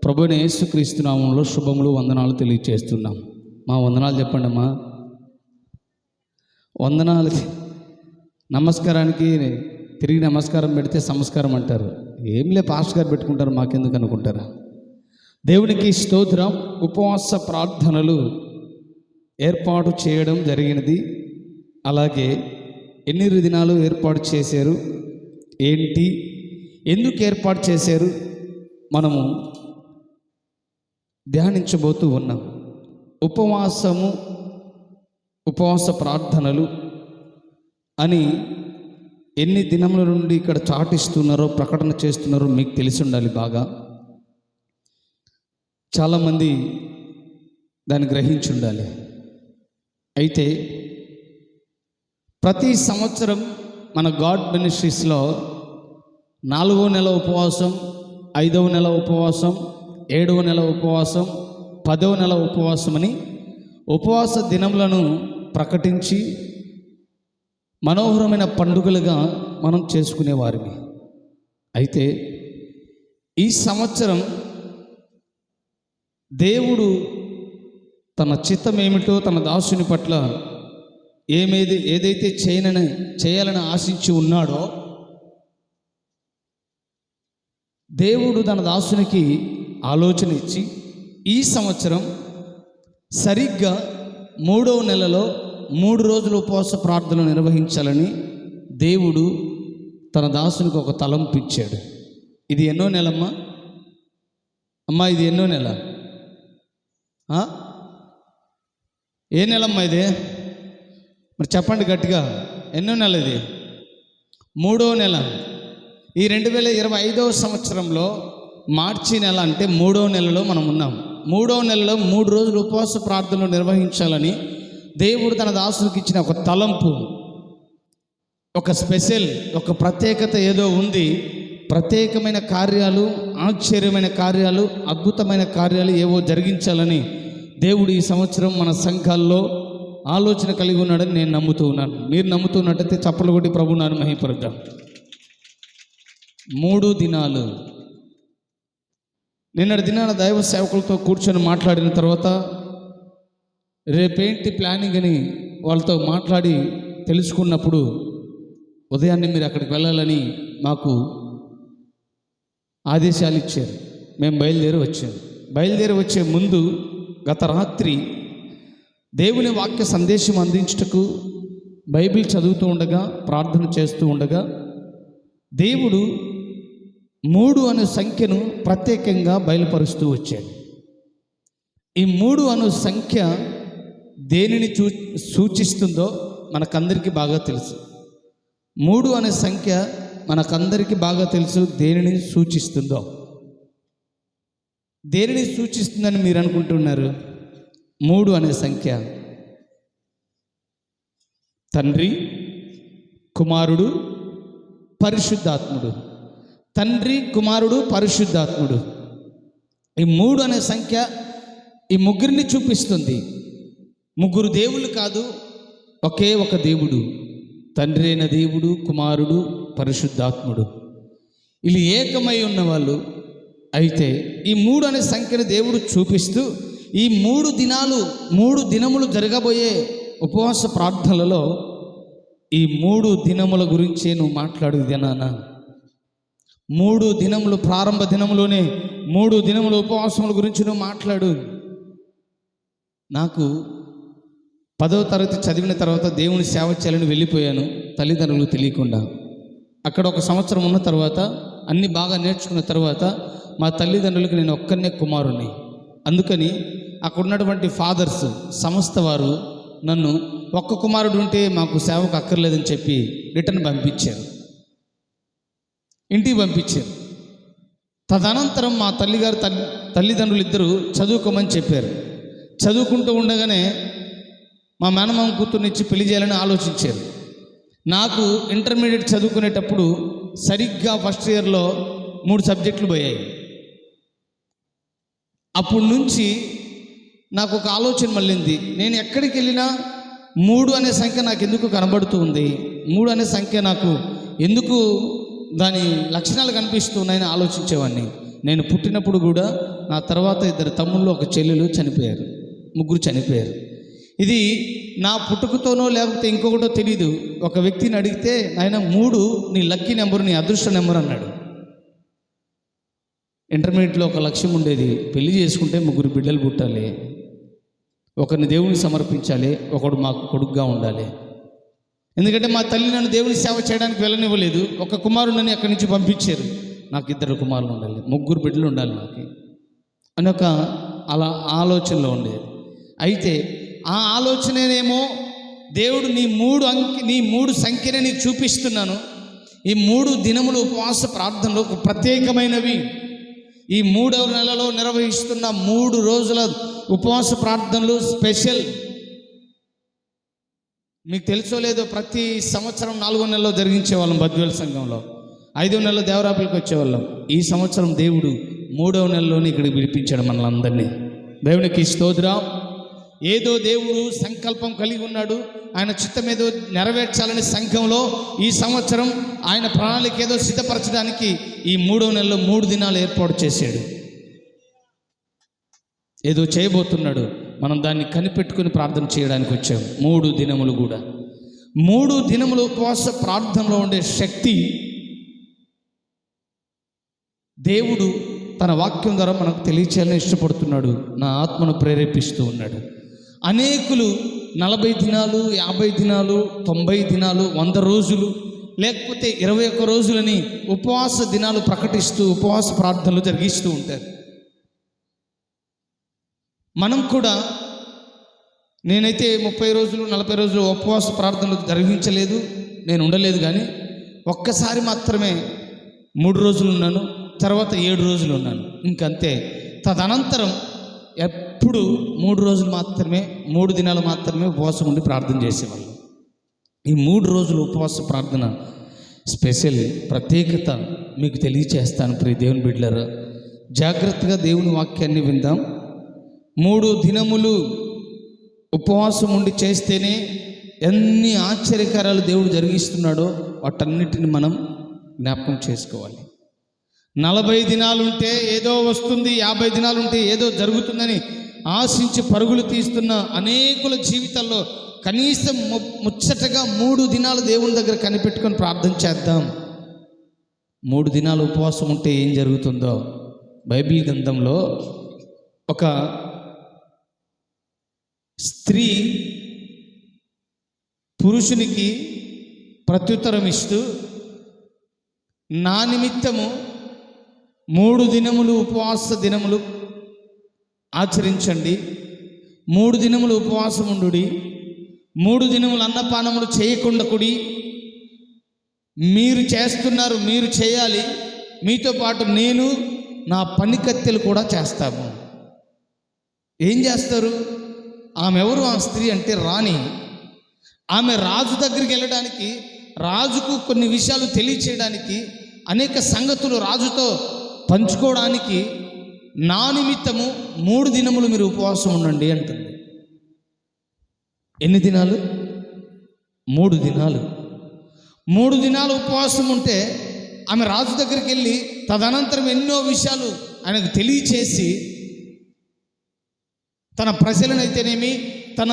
ప్రభువైన యేసుక్రీస్తు నామములో శుభములు వందనాలు తెలియజేస్తున్నాం. మా వందనాలు చెప్పండి అమ్మా. వందనాలకి నమస్కారానికి తిరిగి నమస్కారం పెడితే సంస్కారం అంటారు. ఏంలే పాస్టర్ గారు పెట్టుకుంటారు, మాకెందుకు అనుకుంటారా? దేవునికి స్తోత్రం. ఉపవాస ప్రార్థనలు ఏర్పాటు చేయడం జరిగినది. అలాగే ఎన్ని దినాలు ఏర్పాటు చేశారు, ఏంటి, ఎందుకు ఏర్పాటు చేశారు, మనము ధ్యానించబోతూ ఉన్నాం. ఉపవాస ప్రార్థనలు అని ఎన్ని దినముల నుండి ఇక్కడ చాటిస్తున్నారో, ప్రకటన చేస్తున్నారో మీకు తెలిసి ఉండాలి బాగా. చాలామంది దాన్ని గ్రహించి ఉండాలి. అయితే ప్రతి సంవత్సరం మన గాడ్ మినిస్ట్రీస్లో 4వ నెల ఉపవాసం, 5వ నెల ఉపవాసం, 7వ నెల ఉపవాసం, 10వ నెల ఉపవాసం అని ఉపవాస దినములను ప్రకటించి మనోహరమైన పండుగలుగా మనం చేసుకునేవారిని. అయితే ఈ సంవత్సరం దేవుడు తన చిత్తం ఏమిటో తన దాసుని పట్ల ఏదైతే చేయాలని ఆశించి ఉన్నాడో, దేవుడు తన దాసునికి ఆలోచన ఇచ్చి ఈ సంవత్సరం సరిగ్గా 3వ నెలలో 3 రోజులు ఉపవాస ప్రార్థనలు నిర్వహించాలని దేవుడు తన దాసునికి ఒక తలంపు ఇచ్చాడు. ఇది ఎన్నో నెలమ్మా? ఇది ఎన్నో నెల? ఏ నెలమ్మా ఇది? మరి చెప్పండి గట్టిగా, ఎన్నో నెల ఇది? 3వ నెల. ఈ 2025వ సంవత్సరంలో మార్చి నెల అంటే 3వ నెలలో మనం ఉన్నాం. 3వ నెలలో 3 రోజులు ఉపవాస ప్రార్థనలు నిర్వహించాలని దేవుడు తన దాసునికి ఇచ్చిన ఒక తలంపు, ఒక స్పెషల్, ఒక ప్రత్యేకత ఏదో ఉంది. ప్రత్యేకమైన కార్యాలు, ఆశ్చర్యమైన కార్యాలు, అద్భుతమైన కార్యాలు ఏవో జరిగించాలని దేవుడు ఈ సంవత్సరం మన సంఘాల్లో ఆలోచన కలిగి ఉన్నాడని నేను నమ్ముతూ ఉన్నాను. మీరు నమ్ముతున్నట్టయితే చప్పలు కొట్టి ప్రభు నాను మహిమపరుద్దాం. 3 దినాలు. నిన్నటి దినాన దైవ సేవకులతో కూర్చొని మాట్లాడిన తర్వాత రేపేంటి ప్లానింగ్ అని వాళ్ళతో మాట్లాడి తెలుసుకున్నప్పుడు ఉదయాన్నే మీరు అక్కడికి వెళ్ళాలని మాకు ఆదేశాలు ఇచ్చారు. మేము బయలుదేరి వచ్చే ముందు గత రాత్రి దేవుని వాక్య సందేశం అందించుటకు బైబిల్ చదువుతూ ఉండగా, ప్రార్థన చేస్తూ ఉండగా దేవుడు 3 అనే సంఖ్యను ప్రత్యేకంగా బయలుపరుస్తూ వచ్చాడు. ఈ 3 అనే సంఖ్య దేనిని సూచిస్తుందో మనకందరికీ బాగా తెలుసు. 3 అనే సంఖ్య మనకందరికీ బాగా తెలుసు దేనిని సూచిస్తుందో. దేనిని సూచిస్తుందని మీరు అనుకుంటున్నారు? 3 అనే సంఖ్య తండ్రి, కుమారుడు, పరిశుద్ధాత్ముడు. తండ్రి, కుమారుడు, పరిశుద్ధాత్ముడు. ఈ 3 అనే సంఖ్య ఈ ముగ్గురిని చూపిస్తుంది. ముగ్గురు దేవుళ్ళు కాదు, ఒకే ఒక దేవుడు. తండ్రి అయిన దేవుడు, కుమారుడు, పరిశుద్ధాత్ముడు, వీళ్ళు ఏకమై ఉన్నవాళ్ళు. అయితే ఈ 3 అనే సంఖ్యను దేవుడు చూపిస్తూ ఈ 3 దినములు జరగబోయే ఉపవాస ప్రార్థనలలో ఈ 3 దినముల గురించే నువ్వు మాట్లాడు దినానా. 3 దినములు, ప్రారంభ దినములోనే 3 దినముల ఉపవాసముల గురించి నువ్వు మాట్లాడు. నాకు 10వ తరగతి చదివిన తర్వాత దేవుని సేవ చేయాలని వెళ్ళిపోయాను, తల్లిదండ్రులకు తెలియకుండా. అక్కడ 1 సంవత్సరం ఉన్న తర్వాత అన్నీ బాగా నేర్చుకున్న తర్వాత మా తల్లిదండ్రులకు నేను ఒక్కనే కుమారుణ్ణి. అందుకని అక్కడ ఉన్నటువంటి ఫాదర్స్, సంస్థ వారు నన్ను ఒక్క కుమారుడు ఉంటే మాకు సేవకు అక్కర్లేదని చెప్పి రిటర్న్ పంపించారు, ఇంటికి పంపించారు. తదనంతరం మా తల్లిదండ్రులు ఇద్దరు చదువుకోమని చెప్పారు. చదువుకుంటూ ఉండగానే మా మేనమామ కూతుర్నిచ్చి పెళ్లి చేయాలని ఆలోచించారు. నాకు ఇంటర్మీడియట్ చదువుకునేటప్పుడు సరిగ్గా ఫస్ట్ ఇయర్లో 3 సబ్జెక్టులు పోయాయి. అప్పటి నుంచి నాకు ఒక ఆలోచన మళ్ళింది. నేను ఎక్కడికి వెళ్ళినా 3 అనే సంఖ్య నాకు ఎందుకు కనబడుతూ ఉంది, 3 అనే సంఖ్య నాకు ఎందుకు దాని లక్షణాలు కనిపిస్తున్నాయని ఆలోచించేవాడిని. నేను పుట్టినప్పుడు కూడా నా తర్వాత 2 తమ్ముళ్ళు, 1 చెల్లెలు చనిపోయారు, 3 చనిపోయారు. ఇది నా పుట్టుకతోనో లేకపోతే ఇంకొకటో తెలీదు. ఒక వ్యక్తిని అడిగితే ఆయన 3 నీ లక్కీ నెంబరు, నీ అదృష్ట నెంబర్ అన్నాడు. ఇంటర్మీడియట్లో ఒక లక్ష్యం ఉండేది, పెళ్లి చేసుకుంటే 3 బిడ్డలు పుట్టాలి, ఒకరిని దేవునికి సమర్పించాలి, ఒకడు మాకు కొడుకుగా ఉండాలి. ఎందుకంటే మా తల్లి నన్ను దేవుని సేవ చేయడానికి వెళ్ళనివ్వలేదు. ఒక కుమారుడిని అక్కడి నుంచి పంపించారు. నాకు 2 కుమారులు ఉండాలి, 3 బిడ్డలు ఉండాలి నాకు అని ఒక అలా ఆలోచనలో ఉండేది. అయితే ఆ ఆలోచనేమో దేవుడు నీ 3 సంఖ్యని నీకు చూపిస్తున్నాను. ఈ 3 దినములు ఉపవాస ప్రార్థనలు ప్రత్యేకమైనవి. ఈ 3వ నెలలో నిర్వహిస్తున్న 3 రోజుల ఉపవాస ప్రార్థనలు స్పెషల్. మీకు తెలుసో లేదో, ప్రతి సంవత్సరం 4వ నెలలో జరిగించేవాళ్ళం బద్వేల్ సంఘంలో. 5వ నెలలో దేవరాపులకు వచ్చేవాళ్ళం. ఈ సంవత్సరం దేవుడు 3వ నెలలోనే ఇక్కడికి పిలిపించాడు మనల్ని అందరినీ. దేవునికి స్తోత్రం. ఏదో దేవుడు సంకల్పం కలిగి ఉన్నాడు, ఆయన చిత్తం ఏదో నెరవేర్చాలని సంఘంలో ఈ సంవత్సరం ఆయన ప్రణాళిక ఏదో సిద్ధపరచడానికి ఈ 3వ నెలలో 3 దినాలు ఏర్పాటు చేశాడు. ఏదో చేయబోతున్నాడు, మనం దాన్ని కనిపెట్టుకుని ప్రార్థన చేయడానికి వచ్చాం. 3 దినములు కూడా 3 దినములు ఉపవాస ప్రార్థనలో ఉండే శక్తి దేవుడు తన వాక్యం ద్వారా మనకు తెలియచేయాలని ఇష్టపడుతున్నాడు. నా ఆత్మను ప్రేరేపిస్తూ ఉన్నాడు. అనేకులు 40 దినాలు, 50 దినాలు, 90 దినాలు, 100 రోజులు, లేకపోతే 21 రోజులని ఉపవాస దినాలు ప్రకటిస్తూ ఉపవాస ప్రార్థనలు జరిగిస్తూ ఉంటారు. మనం కూడా, నేనైతే 30 రోజులు 40 రోజులు ఉపవాస ప్రార్థనలు జరిగించలేదు, నేను ఉండలేదు. కానీ ఒక్కసారి మాత్రమే 3 రోజులు ఉన్నాను, తర్వాత 7 రోజులు ఉన్నాను, ఇంకంతే. తదనంతరం ఎప్పుడు 3 రోజులు మాత్రమే, 3 దినాలు మాత్రమే ఉపవాసం ఉండి ప్రార్థన చేసేవాళ్ళు. ఈ 3 రోజులు ఉపవాస ప్రార్థన స్పెషల్ ప్రత్యేకత మీకు తెలియచేస్తాను. ప్రియ దేవుని బిడ్డలారా, జాగ్రత్తగా దేవుని వాక్యాన్ని విందాం. 3 దినములు ఉపవాసం ఉండి చేస్తేనే ఎన్ని ఆశ్చర్యకార్యాలు దేవుడు జరిగిస్తున్నాడో వాటన్నిటిని మనం జ్ఞాపకం చేసుకోవాలి. 40 దినాలుంటే ఏదో వస్తుంది, 50 దినాలుంటే ఏదో జరుగుతుందని ఆశించి పరుగులు తీస్తున్న అనేకుల జీవితాల్లో కనీసం ముచ్చటగా 3 దినాలు దేవుని దగ్గర కనిపెట్టుకొని ప్రార్థన చేద్దాం. 3 దినాలు ఉపవాసం ఉంటే ఏం జరుగుతుందో బైబిల్ గ్రంథంలో ఒక స్త్రీ పురుషునికి ప్రత్యుత్తరం ఇస్తూ, నా నిమిత్తము 3 దినములు ఉపవాస దినములు ఆచరించండి, 3 దినములు ఉపవాసం ఉండు, 3 దినములు అన్నపానములు చేయకుండా కుడి, మీరు చేస్తున్నారు, మీరు చేయాలి, మీతో పాటు నేను నా పని కత్తెలు కూడా చేస్తాము. ఏం చేస్తారు? ఆమె ఎవరు? ఆ స్త్రీ అంటే రాణి. ఆమె రాజు దగ్గరికి వెళ్ళడానికి, రాజుకు కొన్ని విషయాలు తెలియచేయడానికి, అనేక సంగతులు రాజుతో పంచుకోవడానికి నా నిమిత్తము 3 దినములు మీరు ఉపవాసం ఉండండి అంటుంది. ఎన్ని దినాలు? 3 దినాలు. 3 దినాలు ఉపవాసం ఉంటే ఆమె రాజు దగ్గరికి వెళ్ళి తదనంతరం ఎన్నో విషయాలు ఆయనకు తెలియచేసి, తన ప్రజలనైతేనేమి, తన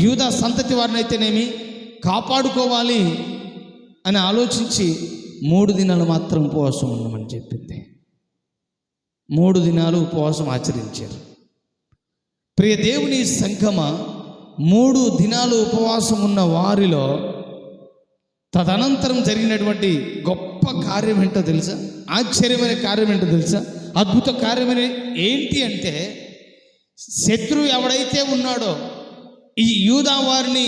యూదా సంతతి వారినైతేనేమి కాపాడుకోవాలి అని ఆలోచించి 3 దినాలు మాత్రం ఉపవాసం ఉండమని చెప్పింది. 3 దినాలు ఉపవాసం ఆచరించారు. ప్రియ దేవుని సంఘమా, 3 దినాలు ఉపవాసం ఉన్న వారిలో తదనంతరం జరిగినటువంటి గొప్ప కార్యం ఏంటో తెలుసా? ఆశ్చర్యమైన కార్యం ఏంటో తెలుసా? అద్భుత కార్యమైన ఏంటి అంటే, శత్రువు ఎవడైతే ఉన్నాడో, ఈ యూదా వారిని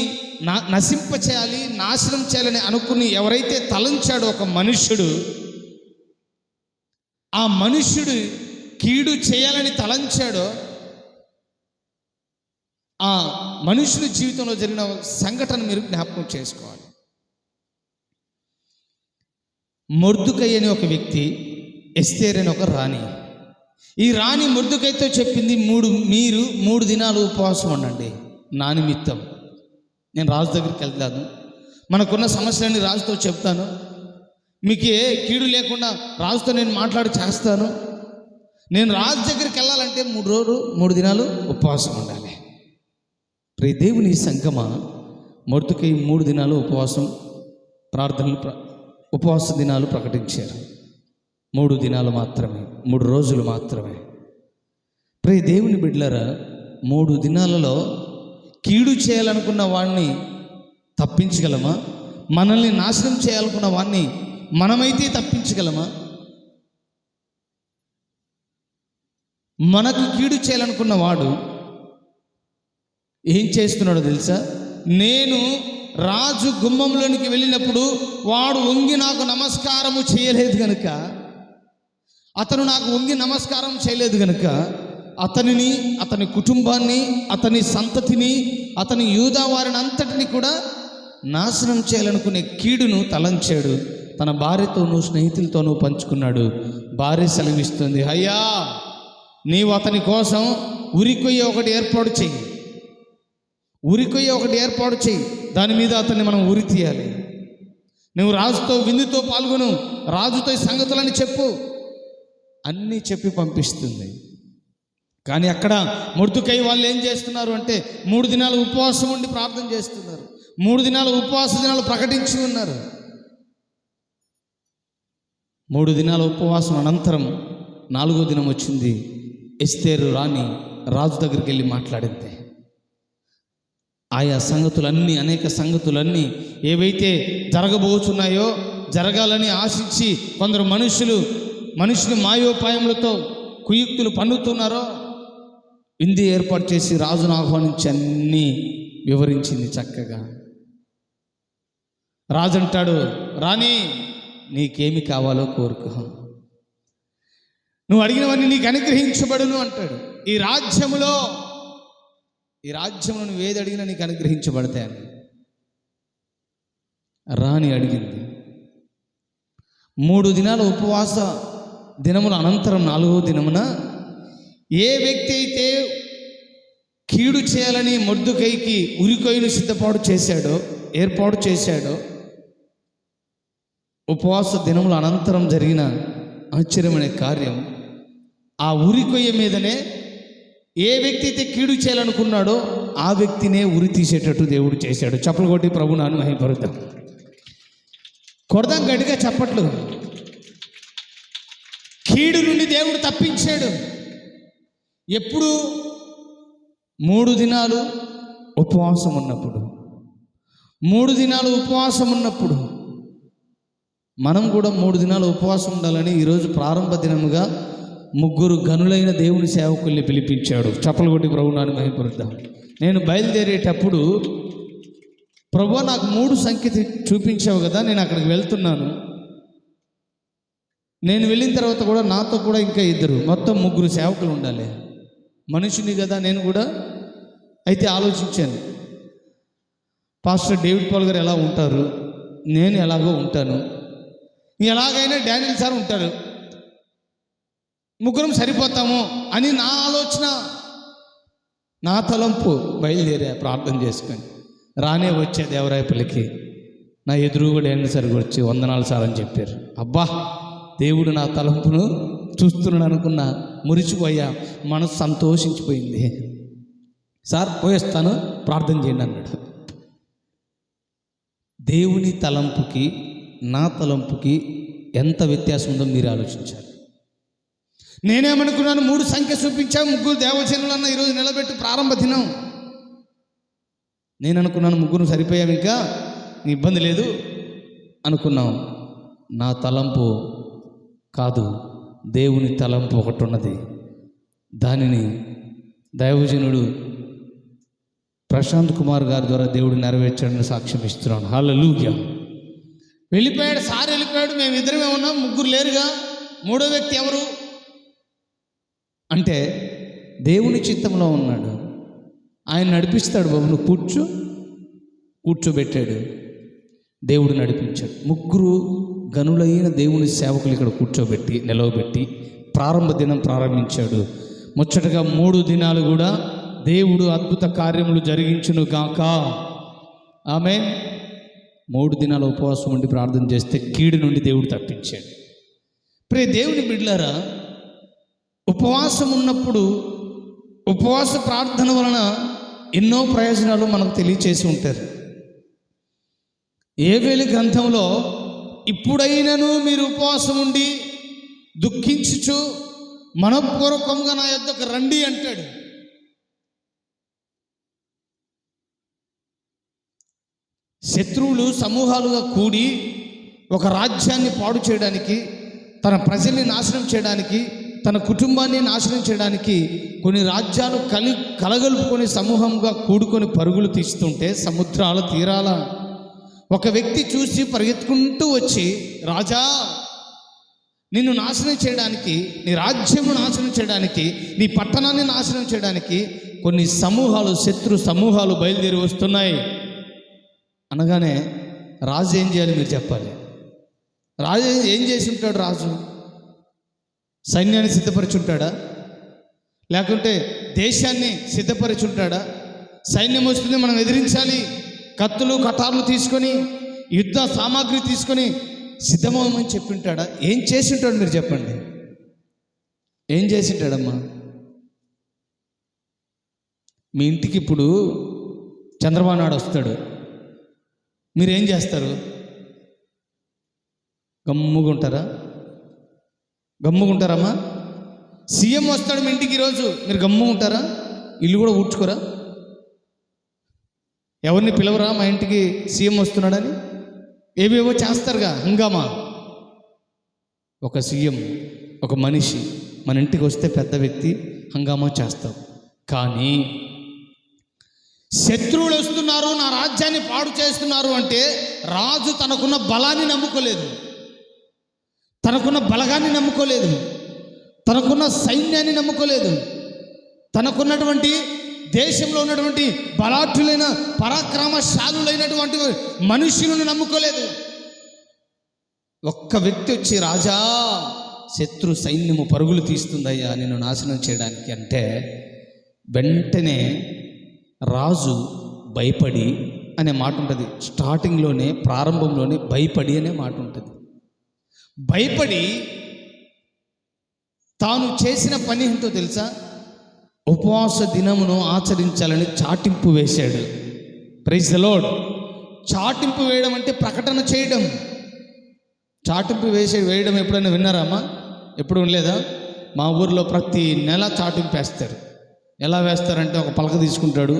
నశింపచేయాలి, నాశనం చేయాలని అనుకుని ఎవరైతే తలంచాడో ఒక మనుష్యుడు, ఆ మనుష్యుడు కీడు చేయాలని తలంచాడో, ఆ మనుషుని జీవితంలో జరిగిన సంఘటన మీరు జ్ఞాపకం చేసుకోవాలి. మొర్దుకై అని ఒక వ్యక్తి, ఎస్తేర్ అని ఒక రాణి. ఈ రాణి మొర్దుకైతో చెప్పింది, మీరు 3 దినాలు ఉపవాసం ఉండండి నా నిమిత్తం. నేను రాజు దగ్గరికి వెళ్తాను, మనకున్న సమస్యలన్నీ రాజుతో చెప్తాను, మీకు ఏ కీడు లేకుండా రాజుతో నేను మాట్లాడి చేస్తాను, నేను రాజు దగ్గరికి వెళ్ళాలంటే 3 దినాలు ఉపవాసం ఉండాలి. ప్రియ దేవుని సంగమా, మొర్దుకై 3 దినాలు ఉపవాసం ప్రార్థనలు ఉపవాస దినాలు ప్రకటించారు. 3 దినాలు మాత్రమే, 3 రోజులు మాత్రమే. ప్రియ దేవుని బిడ్డలారా, 3 దినాలలో కీడు చేయాలనుకున్న వాడిని తప్పించగలమా? మనల్ని నాశనం చేయాలనుకున్న వాడిని మనమైతే తప్పించగలమా? మనకు కీడు చేయాలనుకున్న వాడు ఏం చేస్తున్నాడో తెలుసా? నేను రాజు గుమ్మంలోనికి వెళ్ళినప్పుడు వాడు వంగి నాకు నమస్కారము చేయలేదు గనుక, అతను నాకు వంగి నమస్కారం చేయలేదు గనుక అతనిని, అతని కుటుంబాన్ని, అతని సంతతిని, అతని యూదా వారిని అంతటిని కూడా నాశనం చేయాలనుకునే కీడును తలంచాడు. తన భార్యతోనూ స్నేహితులతోనూ పంచుకున్నాడు. భార్య సెలవిస్తుంది, అయ్యా నీవు అతని కోసం ఉరికొయ్య ఒకటి ఏర్పాటు చెయ్యి, ఉరికొయ్య ఒకటి ఏర్పాటు చెయ్యి, దాని మీద అతన్ని మనం ఉరి తీయాలి. నువ్వు రాజుతో విందుతో పాల్గొను, రాజుతో ఈ సంగతులని చెప్పు, అన్నీ చెప్పి పంపిస్తుంది. కానీ అక్కడ మొర్దుకై వాళ్ళు ఏం చేస్తున్నారు అంటే 3 దినాలు ఉపవాసం ఉండి ప్రార్థన చేస్తున్నారు. 3 దినాలు ఉపవాస దినాలు ప్రకటించి ఉన్నారు. 3 దినాల ఉపవాసం అనంతరం 4వ దినం వచ్చింది. ఎస్తేరు రాణి రాజు దగ్గరికి వెళ్ళి మాట్లాడింది. ఆయా సంగతులన్నీ, అనేక సంగతులన్నీ ఏవైతే జరగబోతున్నాయో, జరగాలని ఆశించి కొందరు మనుషులు మాయోపాయములతో కుయుక్తులు పన్నుతున్నారో విందు ఏర్పాటు చేసి రాజును ఆహ్వానించి అన్నీ వివరించింది చక్కగా. రాజు అంటాడు, రాణి నీకేమి కావాలో కోరుకో, నువ్వు అడిగినవన్నీ నీకు అనుగ్రహించబడును అంటాడు. ఈ రాజ్యములో నువ్వు ఏది అడిగినా నీకు అనుగ్రహించబడతాయని రాణి అడిగింది. 3 దినాల ఉపవాస దినముల అనంతరం 4వ దినమున ఏ వ్యక్తి అయితే కీడు చేయాలని మొర్దుకైకి ఉరికొయ్యను ఏర్పాటు చేశాడో ఉపవాస దినముల అనంతరం జరిగిన ఆశ్చర్యమైన కార్యం, ఆ ఉరికొయ్య మీదనే ఏ వ్యక్తి అయితే కీడు చేయాలనుకున్నాడో ఆ వ్యక్తినే ఉరి తీసేటట్టు దేవుడు చేశాడు. చప్పలు కొట్టి ప్రభువును మహిమపరుద్దాం. కొడదాం గట్టిగా చప్పట్లు. కీడు నుండి దేవుడు తప్పించాడు. ఎప్పుడు? 3 దినాలు ఉపవాసం ఉన్నప్పుడు. 3 దినాలు ఉపవాసం ఉన్నప్పుడు మనం కూడా 3 దినాలు ఉపవాసం ఉండాలని ఈరోజు ప్రారంభ దినముగా 3 గనులైన దేవుని సేవకుల్ని పిలిపించాడు. చప్పలు కొట్టి ప్రభువును మహిమపరుద్దాం. నేను బయలుదేరేటప్పుడు, ప్రభువా నాకు 3 సంఖ్య చూపించావు కదా, నేను అక్కడికి వెళ్తున్నాను. నేను వెళ్ళిన తర్వాత కూడా నాతో కూడా ఇంకా 2, మొత్తం 3 సేవకులు ఉండాలి. మనిషిని కదా నేను కూడా. అయితే ఆలోచించాను, పాస్టర్ డేవిడ్ పాల్ గారు ఎలా ఉంటారు, నేను ఎలాగో ఉంటాను, ఎలాగైనా డానియల్ సార్ ఉంటారు, 3 సరిపోతాము అని నా ఆలోచన, నా తలంపు. బయలుదేరా ప్రార్థన చేసుకొని. రానే వచ్చే దేవరాయపల్లికి నా ఎదురుగా డానియల్ సార్ వచ్చి వందనాలు సార్ అని చెప్పారు. అబ్బా, దేవుడు నా తలంపును చూస్తున్నాడు అనుకున్న, మురిచిపోయా, మనసు సంతోషించిపోయింది. సార్ పోయేస్తాను, ప్రార్థన చేయండి అన్నాడు. దేవుని తలంపుకి నా తలంపుకి ఎంత వ్యత్యాసం ఉందో మీరు ఆలోచించాలి. నేనేమనుకున్నాను, 3 సంఖ్య చూపించా, 3 దేవజనులు అన్న ఈరోజు నిలబెట్టి ప్రారంభ దినం. నేను అనుకున్నాను 3 సరిపోయాం, ఇంకా ఇబ్బంది లేదు అనుకున్నాం. నా తలంపు కాదు, దేవుని తలంపు ఒకటి ఉన్నది. దానిని దైవజనుడు ప్రశాంత్ కుమార్ గారి ద్వారా దేవుడు నెరవేర్చాడని సాక్ష్యం ఇస్తున్నాను. హల్లెలూయా. వెళ్ళిపోయాడు సార్, వెళ్ళిపోయాడు, మేము 2 ఉన్నాం, 3 లేరుగా. 3వ వ్యక్తి ఎవరు అంటే దేవుని చిత్తంలో ఉన్నాడు. ఆయన నడిపిస్తాడు. బాబు నువ్వు కూర్చోబెట్టాడు, దేవుడు నడిపించాడు. 3 గనులైన దేవుని సేవకులు ఇక్కడ కూర్చోబెట్టి నిలవబెట్టి ప్రారంభ దినం ప్రారంభించాడు. ముచ్చటగా 3 దినాలు కూడా దేవుడు అద్భుత కార్యములు జరిగించును గాక. ఆమేన్. 3 దినాల ఉపవాసం ఉండి ప్రార్థన చేస్తే కీడు నుండి దేవుడు తప్పించాడు. ప్రియ దేవుని బిడ్డలారా, ఉపవాసం ఉన్నప్పుడు ఉపవాస ప్రార్థన వలన ఎన్నో ప్రయోజనాలు మనకు తెలియచేసి ఉంటారు. యోవేలు గ్రంథంలో ఇప్పుడైనను మీరు ఉపవాసం ఉండి దుఃఖించుచు మనఃపూర్వకంగా నా యొద్దకు రండి అంటాడు. శత్రువులు సమూహాలుగా కూడి ఒక రాజ్యాన్ని పాడు చేయడానికి, తన ప్రజల్ని నాశనం చేయడానికి, తన కుటుంబాన్ని నాశనం చేయడానికి కొన్ని రాజ్యాలు కలగలుపుకొని సమూహంగా కూడుకొని పరుగులు తీస్తుంటే సముద్రాల తీరాల ఒక వ్యక్తి చూసి పరిగెత్తుకుంటూ వచ్చి, రాజా, నిన్ను నాశనం చేయడానికి, నీ రాజ్యము నాశనం చేయడానికి, నీ పట్టణాన్ని నాశనం చేయడానికి కొన్ని సమూహాలు, శత్రు సమూహాలు బయలుదేరి వస్తున్నాయి అనగానే రాజు ఏం చేయాలి మీరు చెప్పాలి. రాజు ఏం చేసి ఉంటాడు? రాజు సైన్యాన్ని సిద్ధపరిచి ఉంటాడా? లేకుంటే దేశాన్ని సిద్ధపరిచి ఉంటాడా? సైన్యం వస్తుంది, మనం ఎదిరించాలి, కత్తులు కటార్లు తీసుకొని యుద్ధ సామాగ్రి తీసుకొని సిద్ధమని చెప్పి ఉంటాడా? ఏం చేసి ఉంటాడు మీరు చెప్పండి. ఏం చేసి ఉంటాడమ్మా? మీ ఇంటికి ఇప్పుడు చంద్రబాబు నాయుడు వస్తాడు, మీరేం చేస్తారు? గమ్ముగుంటారా? గమ్ముగుంటారమ్మా? సీఎం వస్తాడు మీ ఇంటికి ఈరోజు, మీరు గమ్ముగుంటారా? ఇల్లు కూడా ఊడ్చుకోరా? ఎవరిని పిలవరా మా ఇంటికి సీఎం వస్తున్నాడని? ఏవేవో చేస్తారుగా హంగామా. ఒక సీఎం, ఒక మనిషి మన ఇంటికి వస్తే పెద్ద వ్యక్తి హంగామా చేస్తాం. కానీ శత్రువులు వస్తున్నారు, నా రాజ్యాన్ని పాడు చేస్తున్నారు అంటే రాజు తనకున్న బలాన్ని నమ్ముకోలేదు, తనకున్న బలగాన్ని నమ్ముకోలేదు, తనకున్న సైన్యాన్ని నమ్ముకోలేదు, తనకున్నటువంటి దేశంలో ఉన్నటువంటి బలాఢ్యులైన పరాక్రమశాలులైనటువంటి మనుషులను నమ్ముకోలేదు. ఒక్క వ్యక్తి వచ్చి, రాజా, శత్రు సైన్యము పరుగులు తీస్తుందయ్యా నిన్ను నాశనం చేయడానికి అంటే వెంటనే రాజు భయపడి అనే మాట ఉంటుంది. స్టార్టింగ్లోనే, ప్రారంభంలోనే భయపడి అనే మాట ఉంటుంది. భయపడి తాను చేసిన పని ఏంటో తెలుసా? ఉపవాస దినమును ఆచరించాలని చాటింపు వేశాడు. Praise the Lord. చాటింపు వేయడం అంటే ప్రకటన చేయడం. చాటింపు వేయడం ఎప్పుడైనా విన్నారామ్మా? ఎప్పుడు వినలేదా? మా ఊర్లో ప్రతి నెల చాటింపు వేస్తారు. ఎలా వేస్తారంటే ఒక పలక తీసుకుంటాడు,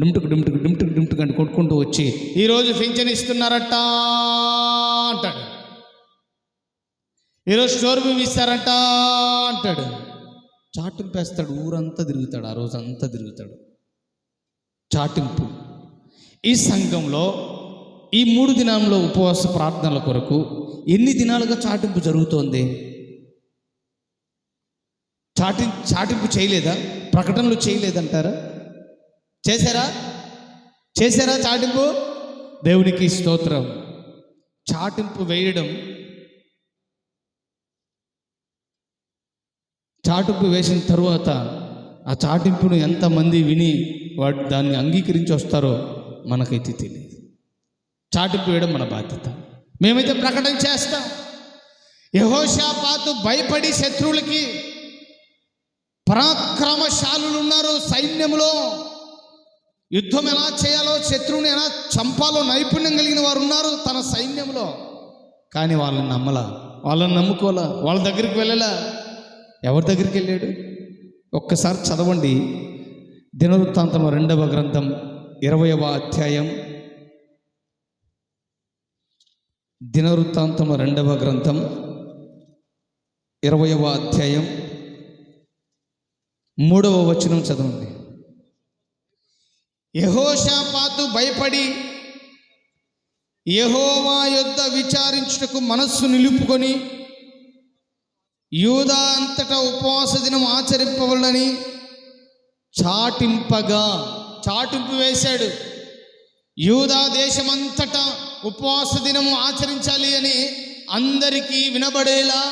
డుమ్టుకు డుమ్టుకు డుమ్టుకు డుమ్టుకు అంటే కొట్టుకుంటూ వచ్చి, ఈరోజు పింఛన్ ఇస్తున్నారట అంటాడు, ఈరోజు స్టోర్ రూమ్ ఇస్తారట అంటాడు. చాటింపు వేస్తాడు, ఊరంతా తిరుగుతాడు, ఆ రోజు అంతా తిరుగుతాడు. చాటింపు. ఈ సంఘంలో ఈ 3 దినాల్లో ఉపవాస ప్రార్థనల కొరకు ఎన్ని దినాలుగా చాటింపు జరుగుతోంది? చాటింపు చేయలేదా? ప్రకటనలు చేయలేదంటారా? చేశారా చాటింపు? దేవునికి స్తోత్రం. చాటింపు వేయడం, చాటింపు వేసిన తరువాత ఆ చాటింపును ఎంతమంది విని దాన్ని అంగీకరించి వస్తారో మనకైతే తెలియదు. చాటింపు వేయడం మన బాధ్యత. మేమైతే ప్రకటన చేస్తాం. యెహోషాపాతు భయపడి శత్రువులకి, పరాక్రమశాలులు ఉన్నారు సైన్యంలో, యుద్ధం ఎలా చేయాలో, శత్రువుని ఎలా చంపాలో నైపుణ్యం కలిగిన వారు ఉన్నారు తన సైన్యంలో. కానీ వాళ్ళని నమ్మలా, వాళ్ళని నమ్ముకోలా, వాళ్ళ దగ్గరికి వెళ్ళలా. ఎవరి దగ్గరికి వెళ్ళాడు? ఒక్కసారి చదవండి. దినవృత్తాంతం 2వ గ్రంథం 20వ అధ్యాయం. దినవృత్తాంతం 2వ గ్రంథం 20వ అధ్యాయం 3వ వచనం చదవండి. యెహోషాపాతు భయపడి యెహోవా యొద్ద విచారించుటకు మనస్సు నిలుపుకొని యూదా అంతటా ఉపవాస దినం ఆచరింపవలనని చాటింపు వేశాడు. యూదా దేశమంతటా ఉపవాస దినము ఆచరించాలి అని అందరికీ వినబడేలా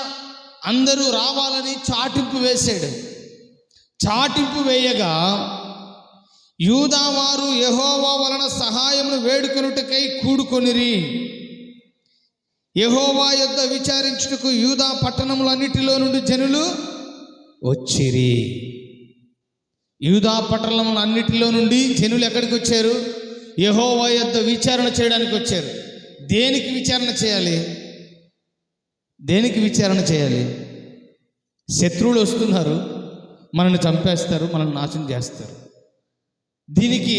అందరూ రావాలని చాటింపు వేశాడు. చాటింపు వేయగా యూదా వారు యెహోవా వలన సహాయమును వేడుకొనుటకై కూడుకొనిరి. యెహోవా యొద్ద విచారించుటకు యూదా పట్టణములన్నిటిలో నుండి జనులు వచ్చిరి. యూదా పట్టణం అన్నిటిలో నుండి జనులు ఎక్కడికి వచ్చారు? యెహోవా యొద్ద విచారణ చేయడానికి వచ్చారు. దేనికి విచారణ చేయాలి? దేనికి విచారణ చేయాలి? శత్రువులు వస్తున్నారు, మనల్ని చంపేస్తారు, మనల్ని నాశనం చేస్తారు. దీనికి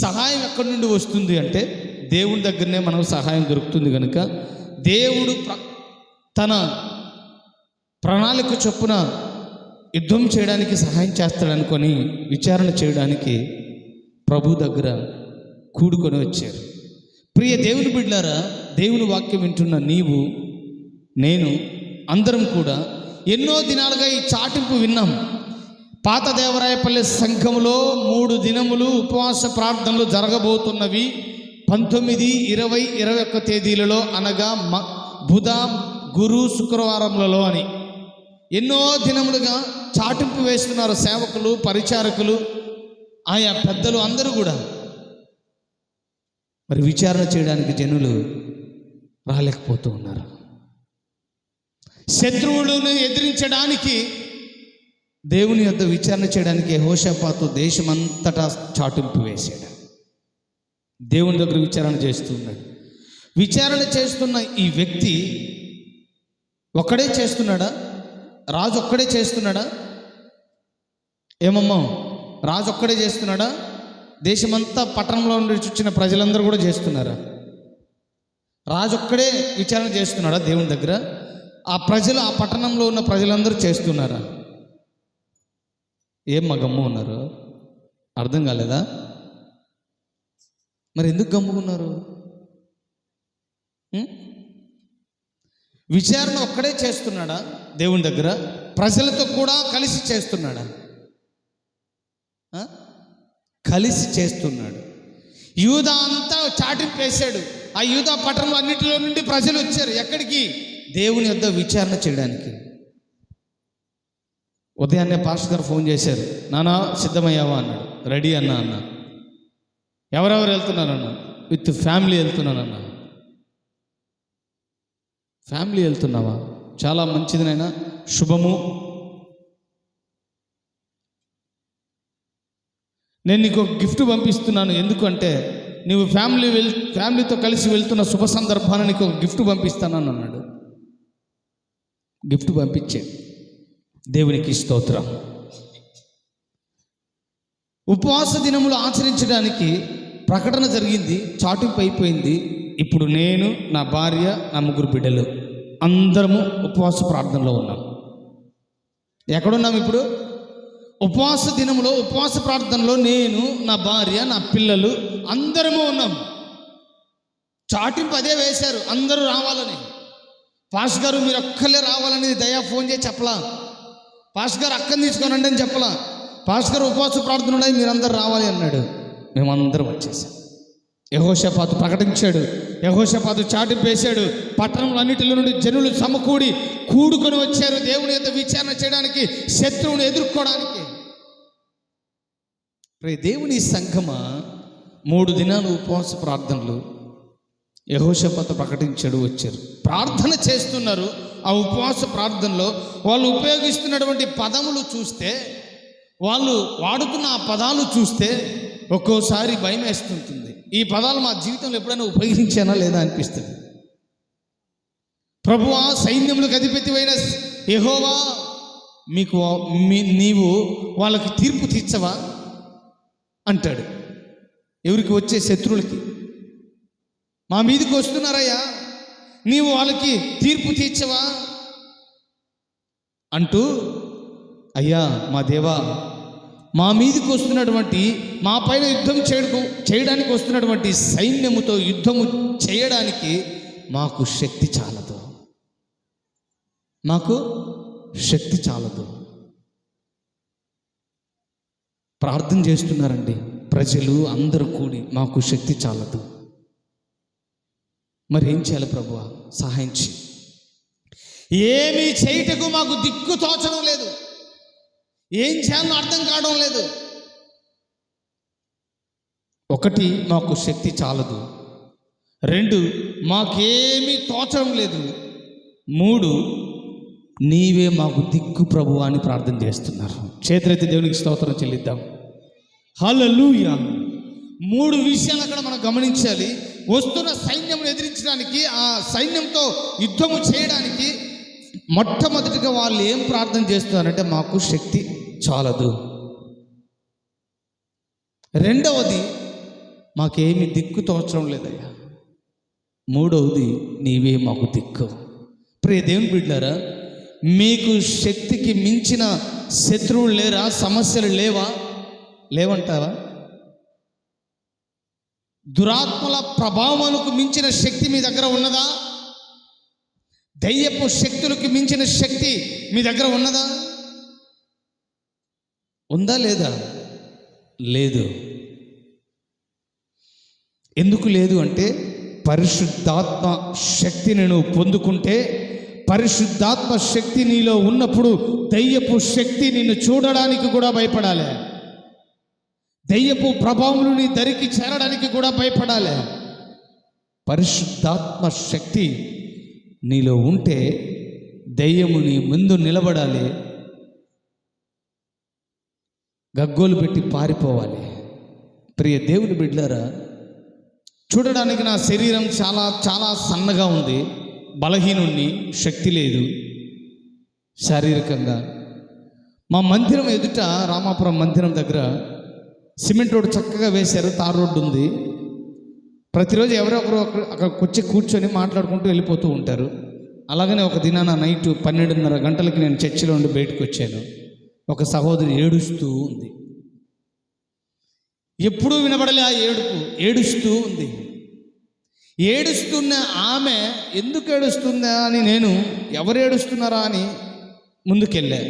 సహాయం ఎక్కడి నుండి వస్తుంది అంటే దేవుడి దగ్గరనే మనకు సహాయం దొరుకుతుంది. కనుక దేవుడు తన ప్రణాళిక చొప్పున యుద్ధం చేయడానికి సహాయం చేస్తాడనుకొని విచారణ చేయడానికి ప్రభు దగ్గర కూడుకొని వచ్చారు. ప్రియ దేవుని బిడ్డలారా, దేవుని వాక్యం వింటున్న నీవు, నేను, అందరం కూడా ఎన్నో దినాలుగా ఈ చాటింపు విన్నాం. పాత దేవరాయపల్లి సంఘములో 3 దినములు ఉపవాస ప్రార్థనలు జరగబోతున్నవి 19, 20, 21 తేదీలలో, అనగా బుధ, గురు, శుక్రవారములలో అని ఎన్నో దినములుగా చాటింపు వేస్తున్నారు సేవకులు, పరిచారకులు, ఆయా పెద్దలు అందరూ కూడా. మరి విచారణ చేయడానికి జనులు రాలేకపోతూ ఉన్నారు. శత్రువులను ఎదిరించడానికి దేవుని యొద్ద విచారణ చేయడానికి యెహోషాపాతు దేశమంతటా చాటింపు వేశాడు. దేవుని దగ్గర విచారణ చేస్తూ ఉన్నాడు. విచారణ చేస్తున్న ఈ వ్యక్తి ఒక్కడే చేస్తున్నాడా? రాజు ఒక్కడే చేస్తున్నాడా? ఏమమ్మా, రాజు ఒక్కడే చేస్తున్నాడా? దేశమంతా పట్టణంలో నుండి వచ్చిన ప్రజలందరూ కూడా చేస్తున్నారా? రాజు ఒక్కడే విచారణ చేస్తున్నాడా దేవుని దగ్గర? ఆ ప్రజలు, ఆ పట్టణంలో ఉన్న ప్రజలందరూ చేస్తున్నారా? ఏం మా గమ్ము ఉన్నారు? అర్థం కాలేదా? మరి ఎందుకు గమ్ముకున్నారు? విచారణ ఒక్కడే చేస్తున్నాడా దేవుని దగ్గర? ప్రజలతో కూడా కలిసి చేస్తున్నాడా? కలిసి చేస్తున్నాడు. యూదా అంతా చాటింపు వేశాడు. ఆ యూదా పట్టణం అన్నిటిలో నుండి ప్రజలు వచ్చారు. ఎక్కడికి? దేవుని యొద్ద విచారణ చేయడానికి. ఉదయాన్నే పాస్టర్ గారు ఫోన్ చేశారు. నానా సిద్ధమయ్యావా అన్నాడు. రెడీ అన్నా అన్న. ఎవరెవరు వెళ్తున్నారన్నా? విత్ ఫ్యామిలీ వెళ్తున్నానన్నా. ఫ్యామిలీ వెళ్తున్నావా? చాలా మంచిది నాయనా, శుభము. నేను నీకు ఒక గిఫ్ట్ పంపిస్తున్నాను. ఎందుకంటే నువ్వు ఫ్యామిలీతో కలిసి వెళ్తున్న శుభ సందర్భాన్ని నీకు ఒక గిఫ్ట్ పంపిస్తానని అన్నాడు. గిఫ్ట్ పంపించే దేవునికి స్తోత్రం. ఉపవాస దినములు ఆచరించడానికి ప్రకటన జరిగింది, చాటింపు అయిపోయింది. ఇప్పుడు నేను, నా భార్య, నా 3 బిడ్డలు అందరము ఉపవాస ప్రార్థనలో ఉన్నాం. ఎక్కడున్నాం ఇప్పుడు? ఉపవాస దినములో, ఉపవాస ప్రార్థనలో నేను, నా భార్య, నా పిల్లలు అందరము ఉన్నాం. చాటింపు అదే వేశారు, అందరూ రావాలని. పాస్ గారు మీరు ఒక్కళ్ళే రావాలని దయా ఫోన్ చేసి చెప్పలా. పాస్ గారు అక్కని తీసుకోనండి అని చెప్పలా. పాస్ గారు ఉపవాస ప్రార్థన ఉన్నాయి, మీరందరూ రావాలి అన్నాడు. మేమందరం వచ్చేసాం. యెహోషాపాతు ప్రకటించాడు. యెహోషాపాతు చాటింపు వేశాడు. పట్టణంలో అన్నిటిలో నుండి జనులు కూడుకొని వచ్చారు దేవుని యొద్ద విచారణ చేయడానికి, శత్రువుని ఎదుర్కోవడానికి. దేవుని సంఘమా, 3 దినాలు ఉపవాస ప్రార్థనలు యెహోషాపాతు ప్రకటించాడు. వచ్చారు, ప్రార్థన చేస్తున్నారు. ఆ ఉపవాస ప్రార్థనలో వాళ్ళు ఉపయోగిస్తున్నటువంటి పదములు చూస్తే, వాళ్ళు వాడుతున్న ఆ పదాలు చూస్తే ఒక్కోసారి భయం వేస్తుంటుంది. ఈ పదాలు మా జీవితంలో ఎప్పుడైనా ఉపయోగించానా లేదా అనిపిస్తుంది. ప్రభువా, సైన్యములకు అధిపతివైన యెహోవా, నీవు వాళ్ళకి తీర్పు తీర్చవా అంటాడు. ఎవరికి? వచ్చే శత్రువులకి. మా మీదకి వస్తున్నారయ్యా, నీవు వాళ్ళకి తీర్పు తీర్చవా అంటూ, అయ్యా మా దేవా, మా మీదకి వస్తున్నటువంటి, మా పైన యుద్ధం చేయడానికి వస్తున్నటువంటి సైన్యముతో యుద్ధము చేయడానికి మాకు శక్తి చాలదు, మాకు శక్తి చాలదు. ప్రార్థన చేస్తున్నారండి ప్రజలు అందరూ కూడి, మాకు శక్తి చాలదు. మరి ఏం చేయాలి ప్రభువా? సహాయం చేయి. ఏమీ చేయటకు మాకు దిక్కు తోచడం లేదు, ఏం చేయాలో అర్థం కావడం లేదు. 1, మాకు శక్తి చాలదు. 2, మాకేమీ తోచడం లేదు. 3, నీవే మాకు దిక్కు ప్రభువా అని ప్రార్థన చేస్తున్నారు. చేతులెత్తి దేవునికి స్తోత్రం చెల్లిద్దాం. హల్లెలూయా. 3 విషయాలు అక్కడ మనం గమనించాలి. వస్తున్న సైన్యం ఎదిరించడానికి, ఆ సైన్యంతో యుద్ధము చేయడానికి మొట్టమొదటిగా వాళ్ళు ఏం ప్రార్థన చేస్తున్నారంటే మాకు శక్తి చాలదు. రెండవది మాకేమి దిక్కు తోచడం లేదయ్యా. మూడవది నీవే మాకు దిక్కు. ప్రియ దేవుని బిడ్డలారా, మీకు శక్తికి మించిన శత్రువులు లేరా? సమస్యలు లేవంటావా? దురాత్మల ప్రభావాలకు మించిన శక్తి మీ దగ్గర ఉన్నదా? దయ్యపు శక్తులకు మించిన శక్తి మీ దగ్గర ఉన్నదా? ఉందా లేదా? లేదు. ఎందుకు లేదు అంటే, పరిశుద్ధాత్మ శక్తిని నువ్వు పొందుకుంటే, పరిశుద్ధాత్మ శక్తి నీలో ఉన్నప్పుడు దయ్యపు శక్తి నిన్ను చూడడానికి కూడా భయపడాలి. దయ్యపు ప్రభావం నీ దరికి చేరడానికి కూడా భయపడాలి. పరిశుద్ధాత్మ శక్తి నీలో ఉంటే దయ్యము నీ ముందు నిలబడాలి, గగ్గోలు పెట్టి పారిపోవాలి. ప్రియ దేవుని బిడ్డలారా, చూడడానికి నా శరీరం చాలా చాలా సన్నగా ఉంది, బలహీనుణ్ణి, శక్తి లేదు శారీరకంగా. మా మందిరం ఎదుట, రామాపురం మందిరం దగ్గర సిమెంట్ రోడ్డు చక్కగా వేశారు, తార్ రోడ్డు ఉంది. ప్రతిరోజు ఎవరో ఒకరు అక్కడికి వచ్చి కూర్చొని మాట్లాడుకుంటూ వెళ్ళిపోతూ ఉంటారు. అలాగనే ఒక దినాన నైట్ 12:30 గంటలకి నేను చర్చిలో ఉండి బయటకు వచ్చాను. ఒక సహోదరి ఏడుస్తూ ఉంది. ఎప్పుడూ వినబడలే ఆ ఏడుపు, ఏడుస్తూ ఉంది. ఏడుస్తున్న ఆమె ఎందుకు ఏడుస్తుందా అని నేను, ఎవరు ఏడుస్తున్నారా అని ముందుకెళ్ళా.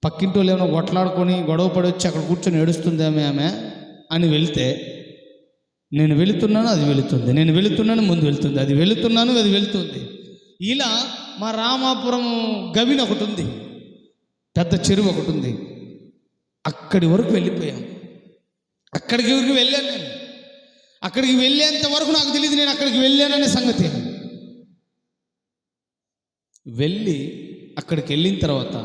పక్కింటి వాళ్ళు ఏమైనా కొట్లాడుకొని గొడవ పడి వచ్చి అక్కడ కూర్చొని ఏడుస్తుందేమే ఆమె అని వెళ్తే, నేను వెళుతున్నాను అది వెళుతుంది, నేను వెళుతున్నాను ముందు వెళ్తుంది, అది వెళుతున్నాను అది వెళుతుంది. ఇలా మా రామాపురం గవిని ఒకటి ఉంది, పెద్ద చెరువు ఒకటి ఉంది, అక్కడి వరకు వెళ్ళిపోయాం. అక్కడికి వెళ్ళాను నేను. అక్కడికి వెళ్ళేంత వరకు నాకు తెలియదు నేను అక్కడికి వెళ్ళాననే సంగతి. అక్కడికి వెళ్ళిన తర్వాత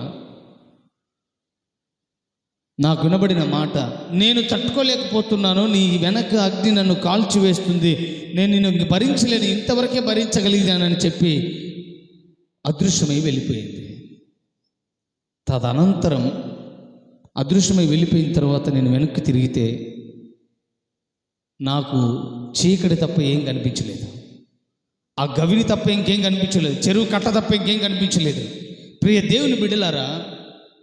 నాకు వినబడిన మాట, నేను తట్టుకోలేకపోతున్నాను, నీ వెనక అగ్ని నన్ను కాల్చివేస్తుంది, నేను నిన్ను భరించలేను, ఇంతవరకే భరించగలిగానని చెప్పి అదృశ్యమై వెళ్ళిపోయింది. తదనంతరం అదృశ్యమై వెళ్ళిపోయిన తర్వాత నేను వెనక్కి తిరిగితే నాకు చీకటి తప్ప ఏం కనిపించలేదు. ఆ గవిని తప్ప ఇంకేం కనిపించలేదు, చెరువు కట్ట తప్ప ఇంకేం కనిపించలేదు. ప్రియ దేవుని బిడ్డలారా,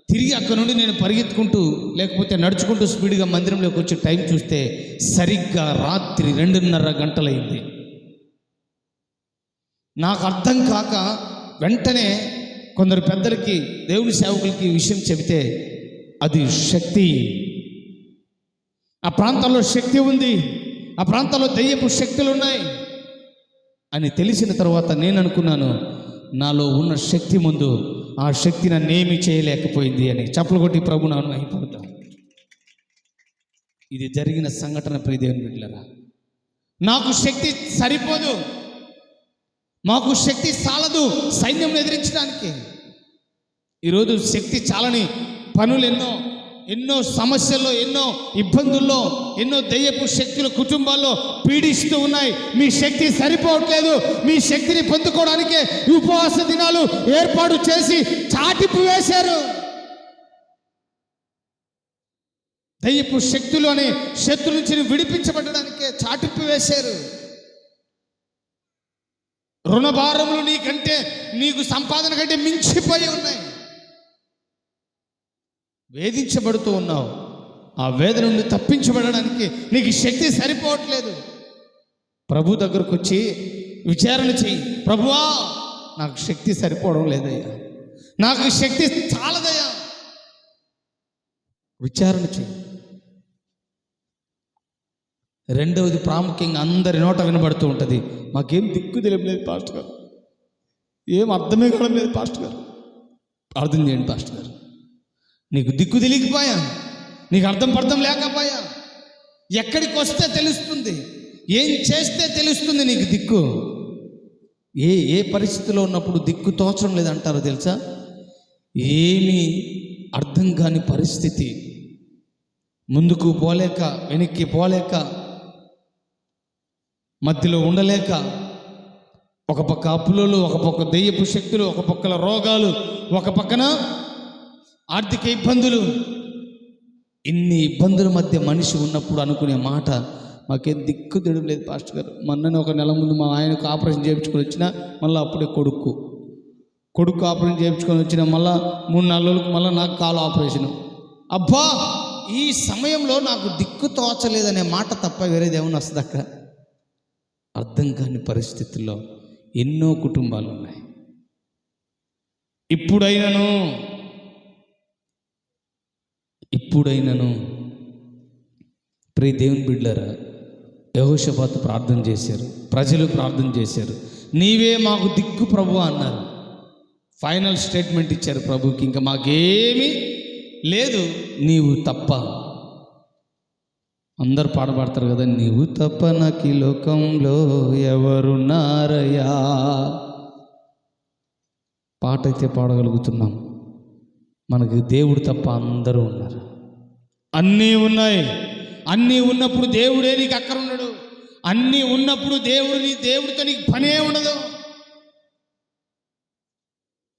తిరిగి అక్కడ నుండి నేను పరిగెత్తుకుంటూ లేకపోతే నడుచుకుంటూ స్పీడ్గా మందిరంలోకి వచ్చి టైం చూస్తే సరిగ్గా రాత్రి 2:30 గంటలైంది. నాకు అర్థం కాక వెంటనే కొందరు పెద్దలకి, దేవుని సేవకులకి ఈ విషయం చెబితే, అది శక్తి, ఆ ప్రాంతాల్లో శక్తి ఉంది, ఆ ప్రాంతాల్లో దయ్యపు శక్తులు ఉన్నాయి అని తెలిసిన తర్వాత నేను అనుకున్నాను, నాలో ఉన్న శక్తి ముందు ఆ శక్తి నన్నేమీ చేయలేకపోయింది అని. చప్పలు కొట్టి ప్రభు నాను అయిపోతాం. ఇది జరిగిన సంఘటన ప్రియ దేవుని బిడ్డలారా. నాకు శక్తి సరిపోదు, మాకు శక్తి చాలదు సైన్యం ఎదిరించడానికి. ఈరోజు శక్తి చాలని పనులు ఎన్నో సమస్యల్లో, ఎన్నో ఇబ్బందుల్లో, ఎన్నో దయ్యపు శక్తులు కుటుంబాల్లో పీడిస్తూ ఉన్నాయి. మీ శక్తి సరిపోవట్లేదు. మీ శక్తిని పొందుకోవడానికే ఉపవాస దినాలు ఏర్పాటు చేసి చాటింపు వేశారు. దయ్యపు శక్తులు అనే శత్రు నుంచి విడిపించబడడానికే చాటింపు వేశారు. రుణభారములు నీకు సంపాదన కంటే మించిపోయి ఉన్నాయి. వేధించబడుతూ ఉన్నావు. ఆ వేదన నుండి తప్పించబడడానికి నీకు శక్తి సరిపోవట్లేదు. ప్రభు దగ్గరకు వచ్చి విచారణ చెయ్యి. ప్రభువా, నాకు శక్తి సరిపోవడం లేదయ్యా, నాకు శక్తి చాలదయ్యా. విచారణ చెయ్యి. రెండవది ప్రాముఖ్యంగా అందరి నోట వినబడుతూ ఉంటుంది, మాకేం దిక్కు తెలియలేదు పాస్టర్ గారు, ఏం అర్థమే కావడం లేదు పాస్టర్ గారు. అర్థం చేయండి పాస్టర్ గారు, నీకు దిక్కు తెలియకపోయా, నీకు అర్థం లేకపోయా. ఎక్కడికి వస్తే తెలుస్తుంది, ఏం చేస్తే తెలుస్తుంది నీకు దిక్కు. ఏ పరిస్థితిలో ఉన్నప్పుడు దిక్కు తోచడం లేదంటారో తెలుసా? ఏమీ అర్థం కాని పరిస్థితి, ముందుకు పోలేక వెనక్కి పోలేక మధ్యలో ఉండలేక, ఒక పక్క అప్పులు, ఒక పక్క దెయ్యపు శక్తులు, ఒక పక్కల రోగాలు, ఒక పక్కన ఆర్థిక ఇబ్బందులు. ఇన్ని ఇబ్బందుల మధ్య మనిషి ఉన్నప్పుడు అనుకునే మాట, మాకేం దిక్కు తెడం లేదు పాస్టర్ గారు. మొన్ననే ఒక నెల ముందు మా ఆయనకు ఆపరేషన్ చేయించుకొని వచ్చిన, మళ్ళీ అప్పుడే కొడుకు ఆపరేషన్ చేయించుకొని వచ్చిన, మళ్ళీ 3-4 రోజులకు మళ్ళీ నాకు కాలు ఆపరేషను. అబ్బా, ఈ సమయంలో నాకు దిక్కు తోచలేదనే మాట తప్ప వేరేది ఏమన్నా వస్తుంది అక్కడ? అర్థం కాని పరిస్థితుల్లో ఎన్నో కుటుంబాలు ఉన్నాయి. ఇప్పుడైనను ప్రియ దేవుని బిడ్డలారా, యెహోషాపాతు ప్రార్థన చేశారు, ప్రజలు ప్రార్థన చేశారు, నీవే మాకు దిక్కు ప్రభువా అన్నారు. ఫైనల్ స్టేట్మెంట్ ఇచ్చారు ప్రభుకి, ఇంకా మాకేమీ లేదు, నీవు తప్ప. అందరు పాడబడతారు కదా, నీవు తప్ప నాకు ఈ లోకంలో ఎవరున్నారయ్యా. పాట అయితే పాడగలుగుతున్నాం, మనకి దేవుడు తప్ప అందరూ ఉన్నారు. అన్నీ ఉన్నాయి. అన్నీ ఉన్నప్పుడు దేవుడే నీకు అక్కడ ఉన్నాడు. అన్నీ ఉన్నప్పుడు దేవుడితో నీకు పనే ఉండదు.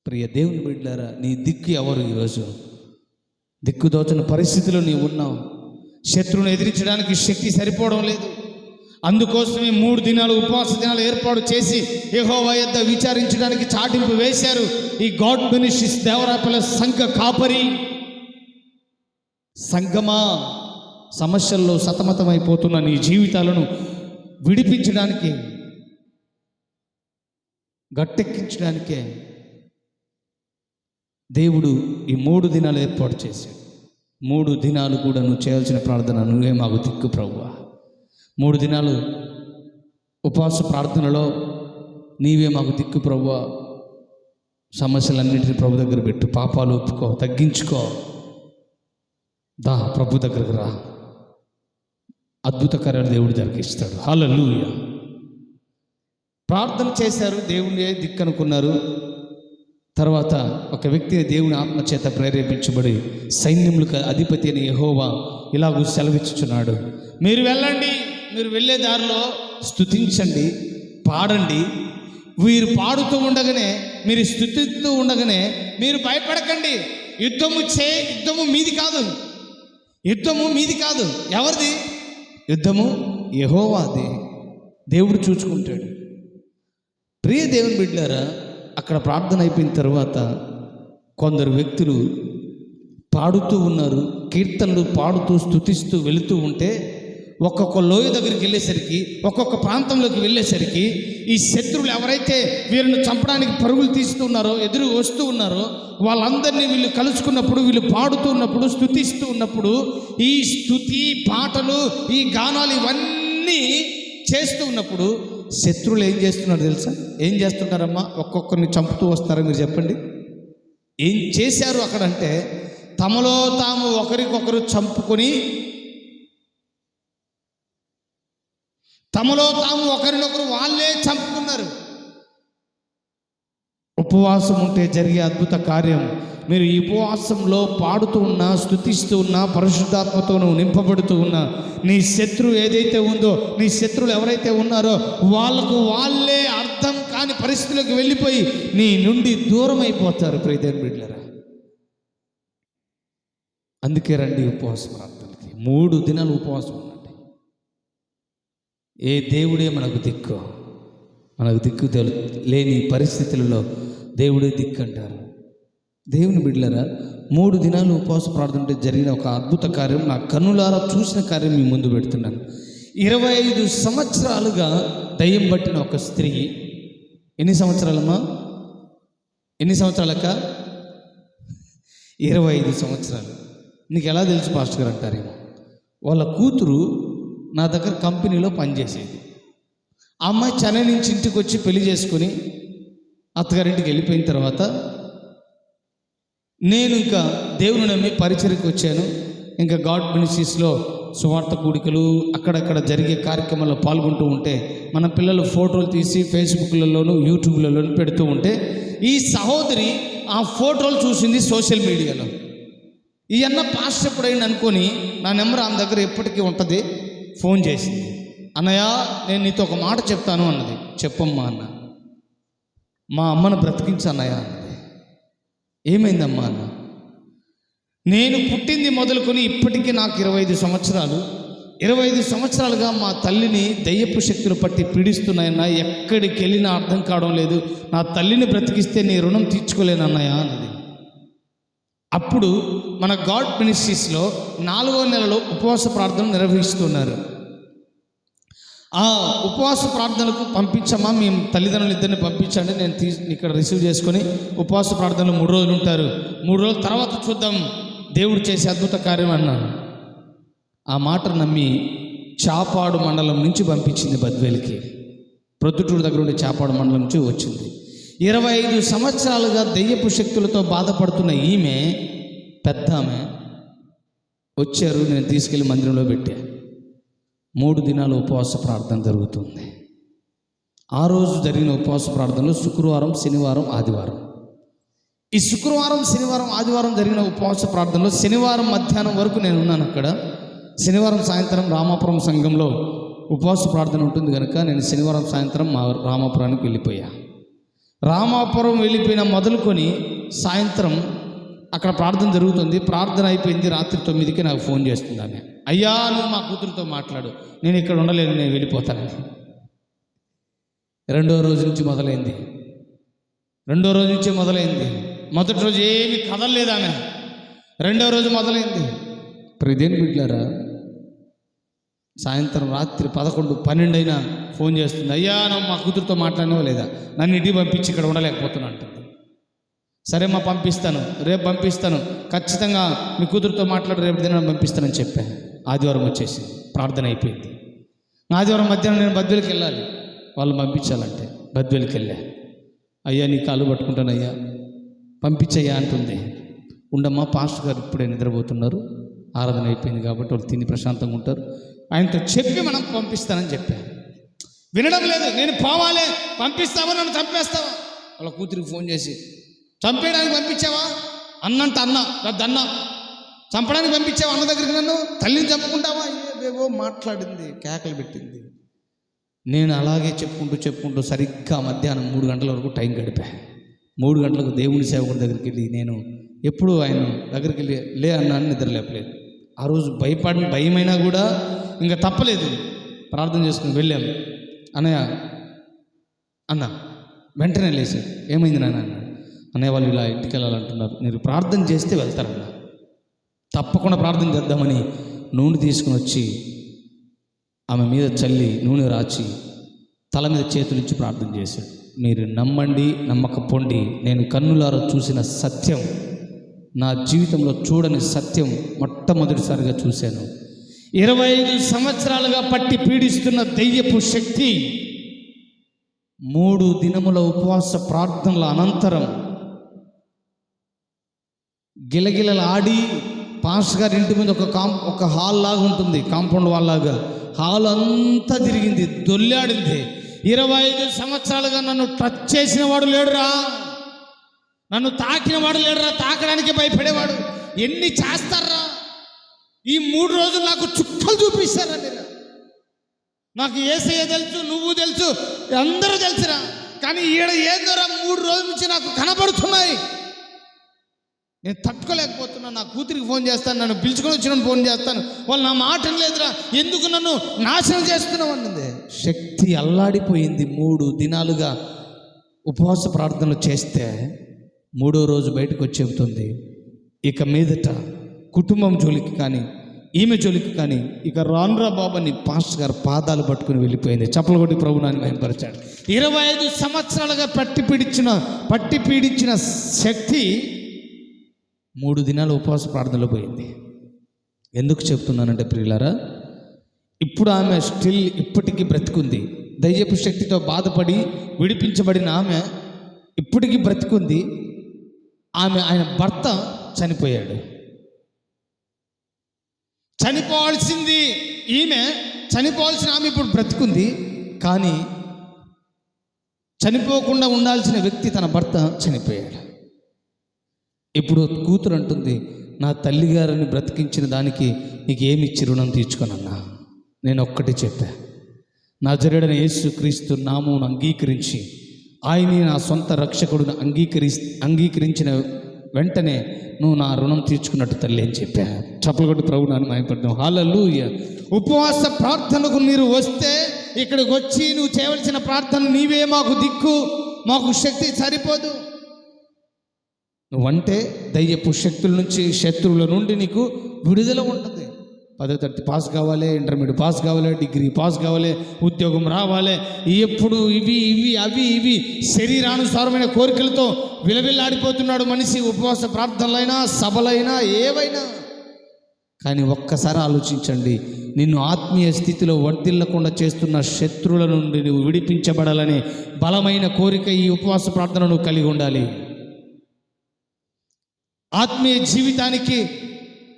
ప్రియ దేవుని బిడ్డలారా, నీ దిక్కు ఎవరు? ఈరోజు దిక్కుదోచని పరిస్థితిలో నీవు ఉన్నావు. శత్రువును ఎదిరించడానికి శక్తి సరిపోవడం లేదు. అందుకోసమే 3 దినాలు ఉపవాస దినాలు ఏర్పాటు చేసి యెహోవా యొద్ద విచారించడానికి చాటింపు వేశారు ఈ గాడ్ మినిస్ట్రీస్ దేవరాపల్లి సంఘ కాపరి సంఘమా. సమస్యల్లో సతమతమైపోతున్న నీ జీవితాలను విడిపించడానికి, గట్టెక్కించడానికే దేవుడు ఈ 3 దినాలు ఏర్పాటు చేశాడు. 3 దినాలు కూడా నువ్వు చేయాల్సిన ప్రార్థన, నువ్వే మాకు దిక్కు ప్రభువా. 3 దినాలు ఉపవాస ప్రార్థనలో నీవే మాకు దిక్కు ప్రభువా. సమస్యలన్నింటినీ ప్రభు దగ్గర పెట్టు, పాపాలు ఒప్పుకో, తగ్గించుకో, దా ప్రభు దగ్గరకు రా. అద్భుత కార్యాలు దేవుడు జరిగిస్తాడు. హల్లెలూయా. ప్రార్థన చేశారు, దేవుడే దిక్కు అనుకున్నారు. తర్వాత ఒక వ్యక్తిని దేవుని ఆత్మచేత ప్రేరేపించబడి సైన్యములకు అధిపతి అయిన యెహోవా ఇలాగూ సెలవిచ్చుచున్నాడు, మీరు వెళ్ళండి, మీరు వెళ్ళే దారిలో స్తుతించండి, పాడండి. వీరు పాడుతూ ఉండగానే, మీరు స్తుతిస్తూ ఉండగానే మీరు భయపడకండి. యుద్ధము మీది కాదు. ఎవరిది? యుద్ధము యెహోవాది. దేవుడు చూసుకుంటాడు. ప్రియ దేవుని బిడ్డలారా, అక్కడ ప్రార్థన అయిపోయిన తర్వాత కొందరు వ్యక్తులు పాడుతూ ఉన్నారు, కీర్తనలు పాడుతూ స్తుతిస్తూ వెళుతూ ఉంటే, ఒక్కొక్క లోయ దగ్గరికి వెళ్ళేసరికి, ఒక్కొక్క ప్రాంతంలోకి వెళ్ళేసరికి ఈ శత్రువులు ఎవరైతే వీరిని చంపడానికి పరుగులు తీస్తూ ఉన్నారో, ఎదురు వస్తూ ఉన్నారో, వాళ్ళందరినీ వీళ్ళు కలుసుకున్నప్పుడు, వీళ్ళు పాడుతూ ఉన్నప్పుడు, స్తుతిస్తూ ఉన్నప్పుడు, ఈ స్తుతి పాటలు, ఈ గానాలు ఇవన్నీ చేస్తూ ఉన్నప్పుడు శత్రువులు ఏం చేస్తున్నారు తెలుసా? ఏం చేస్తుంటారమ్మా? ఒక్కొక్కరిని చంపుతూ వస్తారని మీరు చెప్పండి. ఏం చేశారు అక్కడంటే, తమలో తాము ఒకరికొకరు చంపుకొని, తమలో తాము ఒకరినొకరు వాళ్ళే చంపుకున్నారు. ఉపవాసం ఉంటే జరిగే అద్భుత కార్యం. మీరు ఈ ఉపవాసంలో పాడుతూ ఉన్నా, స్తుతిస్తూ ఉన్నా, పరిశుద్ధాత్మతోనూ నింపబడుతూ ఉన్నా, నీ శత్రువు ఏదైతే ఉందో, నీ శత్రువులు ఎవరైతే ఉన్నారో వాళ్ళకు వాళ్ళే అర్థం కాని పరిస్థితులకు వెళ్ళిపోయి నీ నుండి దూరం అయిపోతారు. ప్రియదేవుని బిడ్డలారా, అందుకే రండి ఉపవాస ప్రార్థనకి. 3 దినాలు ఉపవాసం ఉండండి. ఏ దేవుడే మనకు దిక్కు లేని పరిస్థితులలో దేవుడే దిక్కు అంటారు. దేవుని బిడ్డలారా, 3 దినాలు ఉపవాస ప్రార్థన జరిగిన ఒక అద్భుత కార్యం, నా కన్నులారా చూసిన కార్యం మీ ముందు పెడుతున్నాను. 25 సంవత్సరాలుగా దయ్యం పట్టిన ఒక స్త్రీ. ఎన్ని సంవత్సరాలమ్మా? ఎన్ని సంవత్సరాలక్క? 25 సంవత్సరాలు. నీకు ఎలా తెలుసు పాస్టర్ గారు అంటారేమో. వాళ్ళ కూతురు నా దగ్గర కంపెనీలో పనిచేసేది. ఆ అమ్మాయి చెన్నై నుంచి ఇంటికి వచ్చి పెళ్లి చేసుకుని అత్తగారింటికి వెళ్ళిపోయిన తర్వాత నేను ఇంకా దేవుని నమ్మి పరిచర్యకు వచ్చాను. ఇంకా గాడ్ మినిస్ట్రీస్లో సువార్త కూడికలు అక్కడక్కడ జరిగే కార్యక్రమాల్లో పాల్గొంటూ ఉంటే మన పిల్లలు ఫోటోలు తీసి ఫేస్బుక్లలోనూ యూట్యూబ్లలోనూ పెడుతూ ఉంటే ఈ సహోదరి ఆ ఫోటోలు చూసింది సోషల్ మీడియాలో. ఈ అన్న పాస్ట్ ఎప్పుడైంది అనుకొని నా నెంబర్ ఆమె దగ్గర ఎప్పటికీ ఉంటుంది. ఫోన్ చేసింది, అన్నయ్య నేను నీతో ఒక మాట చెప్తాను అన్నది. చెప్పమ్మా అన్న. మా అమ్మను బ్రతికించు అన్నయ్య అన్నది. ఏమైందమ్మా అన్న? నేను పుట్టింది మొదలుకొని ఇప్పటికీ నాకు 25 సంవత్సరాలు. 25 సంవత్సరాలుగా మా తల్లిని దయ్యపు శక్తులు పట్టి పీడిస్తున్నాయన్న. ఎక్కడికి వెళ్ళినా అర్థం కావడం లేదు. నా తల్లిని బ్రతికిస్తే నీ రుణం తీర్చుకోలేనన్నయ్య అన్నది. అప్పుడు మన గాడ్ మినిస్ట్రీస్లో 4వ నెలలో ఉపవాస ప్రార్థన నిర్వహిస్తున్నారు. ఆ ఉపవాస ప్రార్థనలకు పంపించమ్మా, మేము తల్లిదండ్రులు ఇద్దరిని పంపించండి, నేను ఇక్కడ రిసీవ్ చేసుకొని ఉపవాస ప్రార్థనలు 3 రోజులు ఉంటారు, 3 రోజుల తర్వాత చూద్దాం దేవుడు చేసే అద్భుత కార్యం అన్నాను. ఆ మాట నమ్మి చాపాడు మండలం నుంచి పంపించింది బద్వేలుకి. ప్రొద్దుటూరు దగ్గర ఉండే చాపాడు మండలం నుంచి వచ్చింది. 25 సంవత్సరాలుగా దెయ్యపు శక్తులతో బాధపడుతున్న ఈమె, పెద్ద ఆమె వచ్చారు. నేను తీసుకెళ్ళి మందిరంలో పెట్టా. 3 దినాలు ఉపవాస ప్రార్థన జరుగుతుంది. ఆ రోజు జరిగిన ఉపవాస ప్రార్థనలు శుక్రవారం, శనివారం, ఆదివారం. ఈ శుక్రవారం, శనివారం, ఆదివారం జరిగిన ఉపవాస ప్రార్థనలో శనివారం మధ్యాహ్నం వరకు నేను ఉన్నాను అక్కడ. శనివారం సాయంత్రం రామాపురం సంఘంలో ఉపవాస ప్రార్థన ఉంటుంది కనుక నేను శనివారం సాయంత్రం మా రామాపురానికి వెళ్ళిపోయా. రామాపురం వెళ్ళిపోయిన మొదలుకొని సాయంత్రం అక్కడ ప్రార్థన జరుగుతుంది. ప్రార్థన అయిపోయింది. రాత్రి 9కి నాకు ఫోన్ చేస్తుంది ఆమె. అయ్యా నువ్వు మా కూతురుతో మాట్లాడు, నేను ఇక్కడ ఉండలేను, నేను వెళ్ళిపోతానని. 2వ రోజు నుంచి మొదలైంది. మొదటి రోజు ఏమి కదలలేదు ఆమె. 2వ రోజు మొదలైంది. ప్రదేని బిడ్డలారా, సాయంత్రం రాత్రి 11, 12 అయినా ఫోన్ చేస్తుంది. అయ్యా నువ్వు మా కూతురుతో మాట్లాడినవా లేదా, నన్ను ఇంటికి పంపించి ఇక్కడ ఉండలేకపోతున్నా అంటుంది. సరే మా పంపిస్తాను, రేపు పంపిస్తాను, ఖచ్చితంగా మీ కూతురుతో మాట్లాడి రేపు దిన పంపిస్తానని చెప్పాను. ఆదివారం వచ్చేసి ప్రార్థన అయిపోయింది. ఆదివారం మధ్యాహ్నం నేను బద్వేలుకి వెళ్ళాలి, వాళ్ళు పంపించాలంటే బద్వేలుకి వెళ్ళా. అయ్యా నీ కాళ్ళు పట్టుకుంటాను అయ్యా, పంపించయ్యా అంటుంది. ఉండమ్మా, పాస్టర్ గారు ఇప్పుడే నిద్రపోతున్నారు, ఆరాధన అయిపోయింది కాబట్టి వాళ్ళు తిని ప్రశాంతంగా ఉంటారు, ఆయనతో చెప్పి మనం పంపిస్తానని చెప్పాను. వినడం లేదు. నేను పోవాలే, పంపిస్తావా నన్ను చంపేస్తావా? వాళ్ళ కూతురికి ఫోన్ చేసి, చంపేయడానికి పంపించావా అన్నంట అన్న రద్దన్న, చంపడానికి పంపించావా అన్న దగ్గరికి, నన్ను తల్లిని చంపుకుంటావా, ఏవేవో మాట్లాడింది, కేకలు పెట్టింది. నేను అలాగే చెప్పుకుంటూ సరిగ్గా మధ్యాహ్నం 3 గంటల వరకు టైం గడిపా. 3 గంటలకు దేవుని సేవకుడి దగ్గరికి వెళ్ళి, నేను ఎప్పుడు ఆయన దగ్గరికి వెళ్ళి లే అన్నాను, నిద్రలేపలేదు. ఆ రోజు భయమైనా కూడా ఇంకా తప్పలేదు, ప్రార్థన చేసుకుని వెళ్ళాము. అన్నయ్య అన్న వెంటనే లేచాడు. ఏమైంది నాన్న అన్నాడు. అన్నయ్య వాళ్ళు ఇలా ఇంటికి వెళ్ళాలంటున్నారు, మీరు ప్రార్థన చేస్తే వెళ్తారన్న. తప్పకుండా ప్రార్థన చేద్దామని నూనె తీసుకుని వచ్చి ఆమె మీద చల్లి నూనె రాచి తల మీద చేతులిచ్చి ప్రార్థన చేశాడు. మీరు నమ్మండి నమ్మకపోండి, నేను కన్నులారా చూసిన సత్యం, నా జీవితంలో చూడని సత్యం మొట్టమొదటిసారిగా చూశాను. 25 సంవత్సరాలుగా పట్టి పీడిస్తున్న దెయ్యపు శక్తి 3 దినముల ఉపవాస ప్రార్థనల అనంతరం గిలగిలలు ఆడి, పాస్ గారి ఇంటి ముందు ఒక హాల్ లాగా ఉంటుంది, కాంపౌండ్ వాల్ లాగా, హాల్ అంతా తిరిగింది, దొల్లాడింది. 25 సంవత్సరాలుగా నన్ను టచ్ చేసిన వాడు లేడురా, నన్ను తాకిన వాడు లేడురా, తాకడానికి భయపడేవాడు. ఎన్ని చేస్తారా? ఈ 3 రోజులు నాకు చుక్కలు చూపిస్తారా మీరు? నాకు యేసయ్య తెలుసు, నువ్వు తెలుసు, అందరూ తెలుసురా, కానీ ఈడ ఏందోరా 3 రోజుల నుంచి నాకు కనబడుతున్నాయి. నేను తట్టుకోలేకపోతున్నా. నా కూతురికి ఫోన్ చేస్తాను, నన్ను పిలుచుకొని వచ్చిన ఫోన్ చేస్తాను, వాళ్ళు నా మాట లేదురా, ఎందుకు నన్ను నాశనం చేస్తున్నావు అన్నది. శక్తి అల్లాడిపోయింది. 3 దినాలుగా ఉపవాస ప్రార్థనలు చేస్తే 3వ రోజు బయటకు వచ్చి చెబుతుంది, ఇక మీదట కుటుంబం జోలికి కానీ ఈమె జోలికి కానీ ఇక రానురా బాబాని పాస్టర్ గారు పాదాలు పట్టుకుని వెళ్ళిపోయింది. చప్పలు కొట్టి ప్రభునాన్ని మహిమపరిచాడు. 25 సంవత్సరాలుగా పట్టి పీడించిన శక్తి 3 దినాలు ఉపవాస ప్రార్థనలో పోయింది. ఎందుకు చెప్తున్నానంటే ప్రియులారా, ఇప్పుడు ఆమె ఇప్పటికీ బ్రతికుంది. దయ్యపు శక్తితో బాధపడి విడిపించబడిన ఆమె ఇప్పటికీ బ్రతికుంది. ఆయన భర్త చనిపోయాడు. చనిపోవాల్సింది ఈమె, చనిపోవాల్సిన ఆమె ఇప్పుడు బ్రతుకుంది. కానీ చనిపోకుండా ఉండాల్సిన వ్యక్తి తన భర్త చనిపోయాడు. ఇప్పుడు కూతురు అంటుంది, నా తల్లిగారిని బ్రతికించిన దానికి నీకు ఏమిచ్చి రుణం తీర్చుకోనన్నా? నేను ఒక్కటి చెప్పా, నజరేయుడైన యేసుక్రీస్తు నామమును అంగీకరించి ఆయనే నా సొంత రక్షకుడును అంగీకరించిన వెంటనే నువ్వు నా రుణం తీర్చుకున్నట్టు తల్లి అని చెప్పా. చప్పలు కొట్టి ప్రభు నాన్న మహిమపడదాం. హల్లెలూయా. ఉపవాస ప్రార్థనకు మీరు వస్తే, ఇక్కడికి వచ్చి నువ్వు చేయవలసిన ప్రార్థన, నీవే మాకు దిక్కు, మాకు శక్తి సరిపోదు. నువ్వంటే దయ్యపు శక్తుల నుంచి, శత్రువుల నుండి నీకు విడుదల ఉంటుంది. 10వ తరగతి పాస్ కావాలి, ఇంటర్మీడియట్ పాస్ కావాలి, డిగ్రీ పాస్ కావాలి, ఉద్యోగం రావాలి. ఎప్పుడు ఇవి శరీరానుసారమైన కోరికలతో విలవిల్లాడిపోతున్నాడు మనిషి. ఉపవాస ప్రార్థనలైనా, సభలైనా, ఏవైనా. కానీ ఒక్కసారి ఆలోచించండి, నిన్ను ఆత్మీయ స్థితిలో వర్ధిల్లకుండా చేస్తున్న శత్రువుల నుండి నువ్వు విడిపించబడాలనే బలమైన కోరిక ఈ ఉపవాస ప్రార్థన నువ్వు కలిగి ఉండాలి. ఆత్మీయ జీవితానికి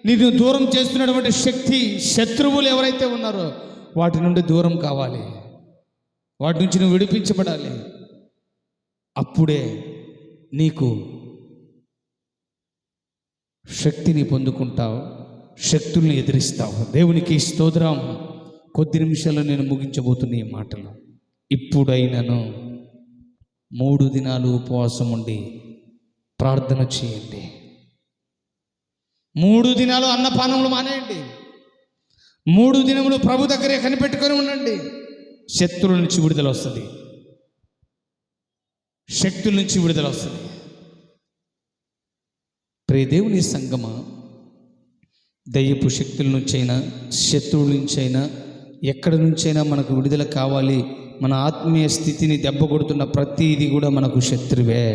నిన్ను దూరం చేస్తున్నటువంటి శక్తి, శత్రువులు ఎవరైతే ఉన్నారో వాటి నుండి దూరం కావాలి, వాటి నుంచి నువ్వు విడిపించబడాలి. అప్పుడే నీకు శక్తిని పొందుకుంటావు, శక్తుల్ని ఎదిరిస్తావు. దేవునికి స్తోత్రం. కొద్ది నిమిషాల్లో నేను ముగించబోతున్న ఈ మాటలు. ఇప్పుడైనను 3 దినాలు ఉపవాసం ఉండి ప్రార్థన చేయండి. 3 దినాలు అన్నపానములు మానేయండి. 3 దినములు ప్రభు దగ్గరే కనిపెట్టుకొని ఉండండి. శత్రువుల నుంచి విడుదల వస్తుంది, శక్తుల నుంచి విడుదల వస్తుంది. ప్రియ దేవుని సంగమా, దయ్యపు శక్తుల నుంచైనా, శత్రువుల నుంచైనా, ఎక్కడి నుంచైనా మనకు విడుదల కావాలి. మన ఆత్మీయ స్థితిని దెబ్బ కొడుతున్న ప్రతిదీ కూడా మనకు శత్రువే.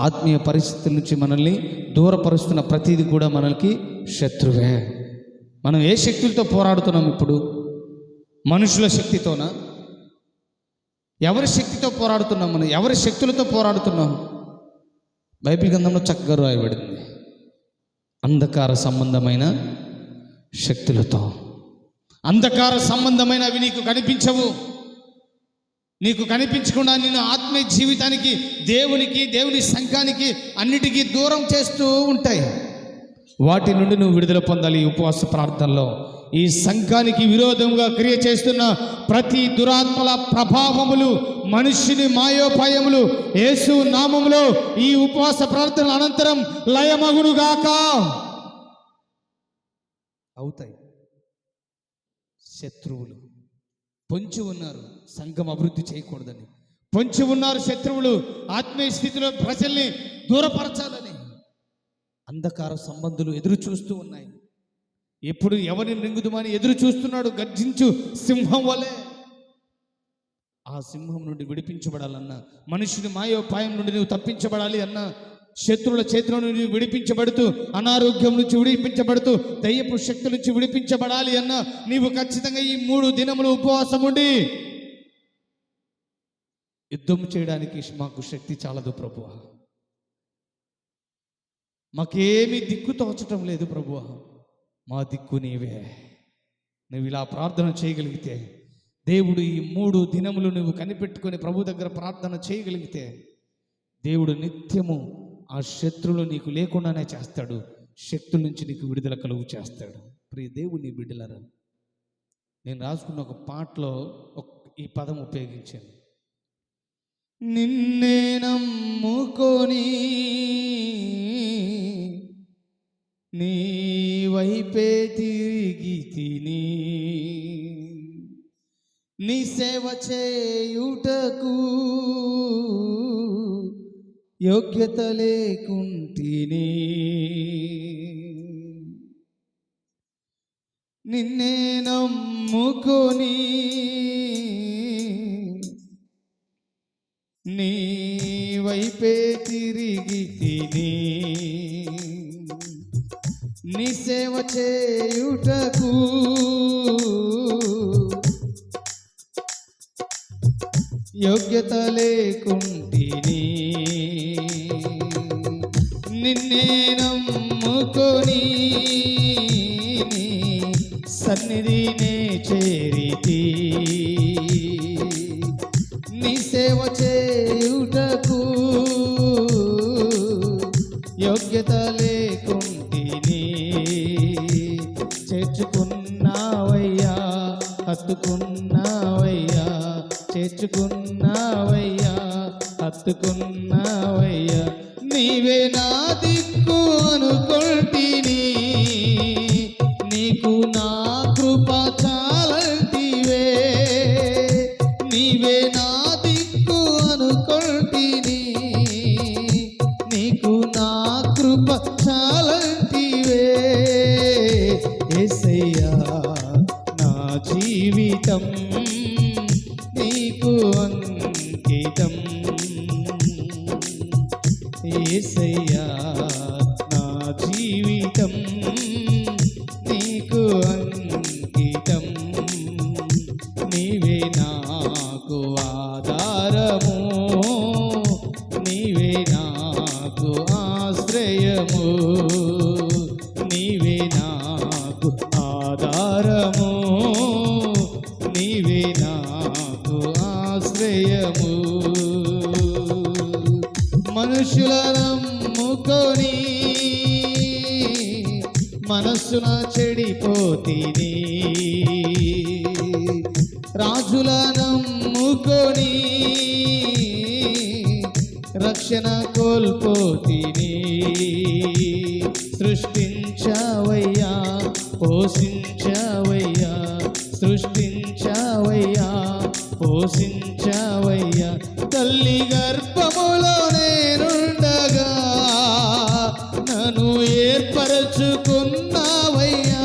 ఆత్మీయ పరిస్థితుల నుంచి మనల్ని దూరపరుస్తున్న ప్రతిదీ కూడా మనకి శత్రువే. మనం ఏ శక్తులతో పోరాడుతున్నాం ఇప్పుడు? మనుషుల శక్తితోనా? ఎవరి శక్తితో పోరాడుతున్నాం? మనం ఎవరి శక్తులతో పోరాడుతున్నాం? బైబిల్ గ్రంథంలో చక్కగా రాయబడింది, అంధకార సంబంధమైన శక్తులతో. అంధకార సంబంధమైన అవి నీకు కనిపించవు. నీకు కనిపించకుండా నిన్ను ఆత్మీయ జీవితానికి, దేవునికి, దేవుని సంఘానికి, అన్నిటికీ దూరం చేస్తూ ఉంటాయి. వాటి నుండి నువ్వు విడుదల పొందాలి. ఉపవాస ప్రార్థనలో ఈ సంఘానికి విరోధంగా క్రియ చేస్తున్న ప్రతి దురాత్మల ప్రభావములు, మనుష్యుని మాయోపాయములు యేసు నామములో ఈ ఉపవాస ప్రార్థనల అనంతరం లయమగునుగాక. అవుతాయి. శత్రువులు పొంచి ఉన్నారు, సంఘం అభివృద్ధి చేయకూడదని పొంచి ఉన్నారు. శత్రువులు ఆత్మీయ స్థితిలో ప్రజల్ని దూరపరచాలని అంధకార సంబంధులు ఎదురు చూస్తూ ఉన్నాయి. ఎప్పుడు ఎవరిని మింగుదుమని ఎదురు చూస్తున్నాడు గర్జించు సింహం వలె. ఆ సింహం నుండి విడిపించబడాలన్నా, మనుషుని మాయోపాయం నుండి నువ్వు తప్పించబడాలి అన్నా, శత్రువుల చేతుల నుండి విడిపించబడుతూ, అనారోగ్యం నుంచి విడిపించబడుతూ, దయ్యపు శక్తుల నుంచి విడిపించబడాలి అన్నా, నీవు ఖచ్చితంగా ఈ 3 దినములు ఉపవాసం ఉండి యుద్ధం చేయడానికి మాకు శక్తి చాలదు ప్రభువా, మాకేమీ దిక్కు తోచటం లేదు ప్రభువా, మా దిక్కు నీవే. నువ్వు ఇలా ప్రార్థన చేయగలిగితే, దేవుడు ఈ 3 దినములు నువ్వు కనిపెట్టుకొని ప్రభు దగ్గర ప్రార్థన చేయగలిగితే, దేవుడు నిత్యము ఆ శత్రువులు నీకు లేకుండానే చేస్తాడు. శక్తుల నుంచి నీకు విడుదల కలుగు చేస్తాడు. ప్రియ దేవుని బిడ్డలారా, నేను రాసుకున్న ఒక పాటలో ఈ పదం ఉపయోగించాను. నిన్నే నమ్ముకొని నీ వైపే తిరిగి తిని, నీ సేవ చేయుటకు యోగ్యత లేకుంటిని, నిన్నే నమ్ముకొని నీ వైపే తిరిగి తిని, నీ సేవ చేయుటకు యోగ్యత లేకుంటిని, నిన్నే నమ్ముకొని సన్నిధినే చేరితి, నీ సేవ చేయుటకు యోగ్యత లేకుంటిని. చేర్చుకున్నావయ్యా, హత్తుకున్నావయ్యా, చేర్చుకున్నావయ్యా, హత్తుకున్నావయ్యా. నీవే నా దిక్కు అనుకొంటిని, నీకు నా కృప చాలంటివే. నీవే నా దిక్కు అనుకొంటిని, నీకు నా కృప చాలంటివే. యేసయ్యా నా జీవితం నీకు అంకితం. యేసయ్యా నా జీవితం నీకు అంకితం. నీవే నాకు ఆధారము, నీవే నాకు ఆశ్రయము, నీవే నాకు ఆధారము, నీవే నాకు ఆశ్రయము. మనుషుల నమ్ముకొని మనస్సున చెడిపోతిని, రాజుల నమ్ముకొని రక్షణ కోల్పోతిని. సృష్టించావయ్యా, పోషించావయ్యా, సృష్టించావయ్యా, పోషించావయ్యా. తల్లి గర్భములో నేనుండగా నన్ను ఏర్పరచుకున్నావయ్యా.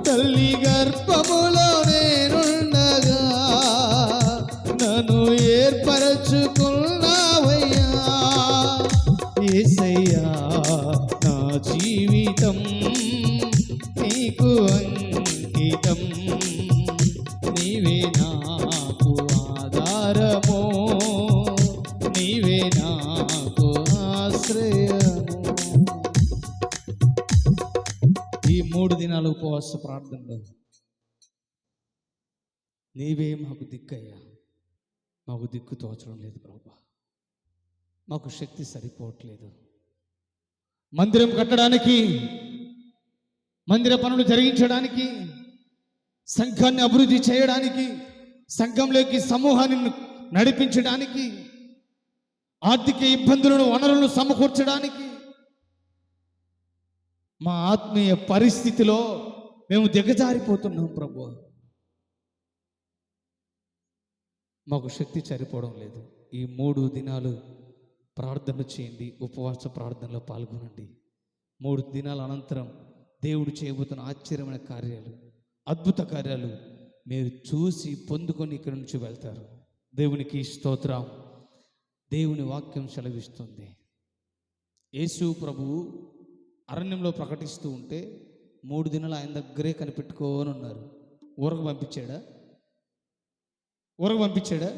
తల్లి గర్భములో నేనుండగా నన్ను ఏర్పరచుకున్నావయ్యా. యేసయ్యా నా జీవితం నీకు అంకితం. నీవే నాకు ఆధారము, నీవే నాకు ఆశ్రయము. ఈ 3 దినాల ఉపవాస ప్రార్థనలో నీవే మాకు దిక్కయ్యా. మాకు దిక్కు తోచడం లేదు ప్రభువా, మాకు శక్తి సరిపోవట్లేదు. మందిరం కట్టడానికి, మందిర పనులు జరిగించడానికి, సంఘాన్ని అభివృద్ధి చేయడానికి, సంఘంలోకి సమూహాన్ని నడిపించడానికి, ఆర్థిక ఇబ్బందులను, వనరులను సమకూర్చడానికి, మా ఆత్మీయ పరిస్థితిలో మేము దిగజారిపోతున్నాం ప్రభువా. మాకు శక్తి సరిపోవడం లేదు. ఈ 3 దినాలు ప్రార్థన చేయండి, ఉపవాస ప్రార్థనలో పాల్గొనండి. 3 దినాల అనంతరం దేవుడు చేయబోతున్న ఆశ్చర్యమైన కార్యాలు, అద్భుత కార్యాలు మీరు చూసి పొందుకొని ఇక్కడి నుంచి వెళ్తారు. దేవునికి స్తోత్రం. దేవుని వాక్యం సెలవిస్తుంది. యేసు ప్రభువు అరణ్యంలో ప్రకటిస్తూ ఉంటే 3 దినాలు ఆయన దగ్గరే కనిపెట్టుకోని ఉన్నారు. ఊరకు పంపించాడా? ఊరకు పంపించాడా?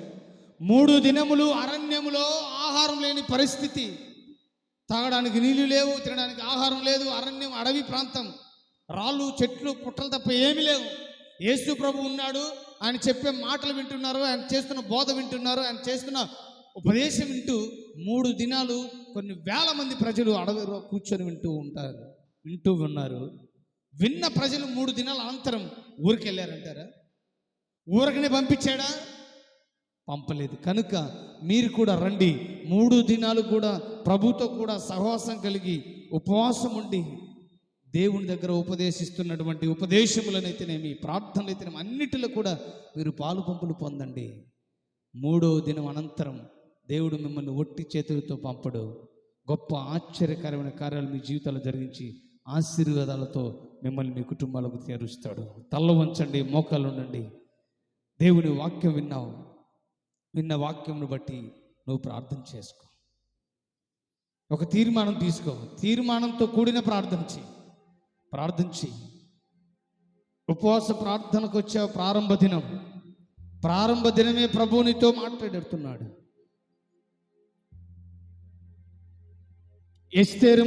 3 దినములు అరణ్యములో ఆహారం లేని పరిస్థితి. తాగడానికి నీళ్లు లేవు, తినడానికి ఆహారం లేదు. అరణ్యం, అడవి ప్రాంతం, రాళ్ళు, చెట్లు, పుట్టలు తప్ప ఏమీ లేవు. యేసు ప్రభు ఉన్నాడు. ఆయన చెప్పే మాటలు వింటున్నారు, ఆయన చేస్తున్న బోధ వింటున్నారు, ఆయన చేస్తున్న ఉపదేశం వింటూ 3 దినాలు కొన్ని వేల మంది ప్రజలు అడవిలో కూర్చొని వింటూ ఉన్నారు. విన్న ప్రజలు 3 దినాల అనంతరం ఊరికి వెళ్ళారంటారా? ఊరికనే పంపించాడా? పంపలేదు. కనుక మీరు కూడా రండి. 3 దినాలు కూడా ప్రభుతో కూడా సహవాసం కలిగి ఉపవాసం ఉండి దేవుని దగ్గర ఉపదేశిస్తున్నటువంటి ఉపదేశములనైతేనేమి, ప్రార్థనలైతేనేమి, అన్నిటిలో కూడా మీరు పాలు పంపులు పొందండి. 3వ దినం అనంతరం దేవుడు మిమ్మల్ని ఒట్టి చేతులతో పంపడు. గొప్ప ఆశ్చర్యకరమైన కార్యాలు మీ జీవితాలు జరిగించి ఆశీర్వాదాలతో మిమ్మల్ని మీ కుటుంబాలకు చేరుస్తాడు. తల్ల వంచండి, మోకాలు ఉండండి. దేవుని వాక్యం విన్నావు, విన్న వాక్యంను బట్టి నువ్వు ప్రార్థన చేసుకో. ఒక తీర్మానం తీసుకో. తీర్మానంతో కూడిన ప్రార్థించి ఉపవాస ప్రార్థనకు వచ్చే ప్రారంభ దినమే ప్రభువునితో మాట్లాడుతున్నాడు. ఎస్తేరు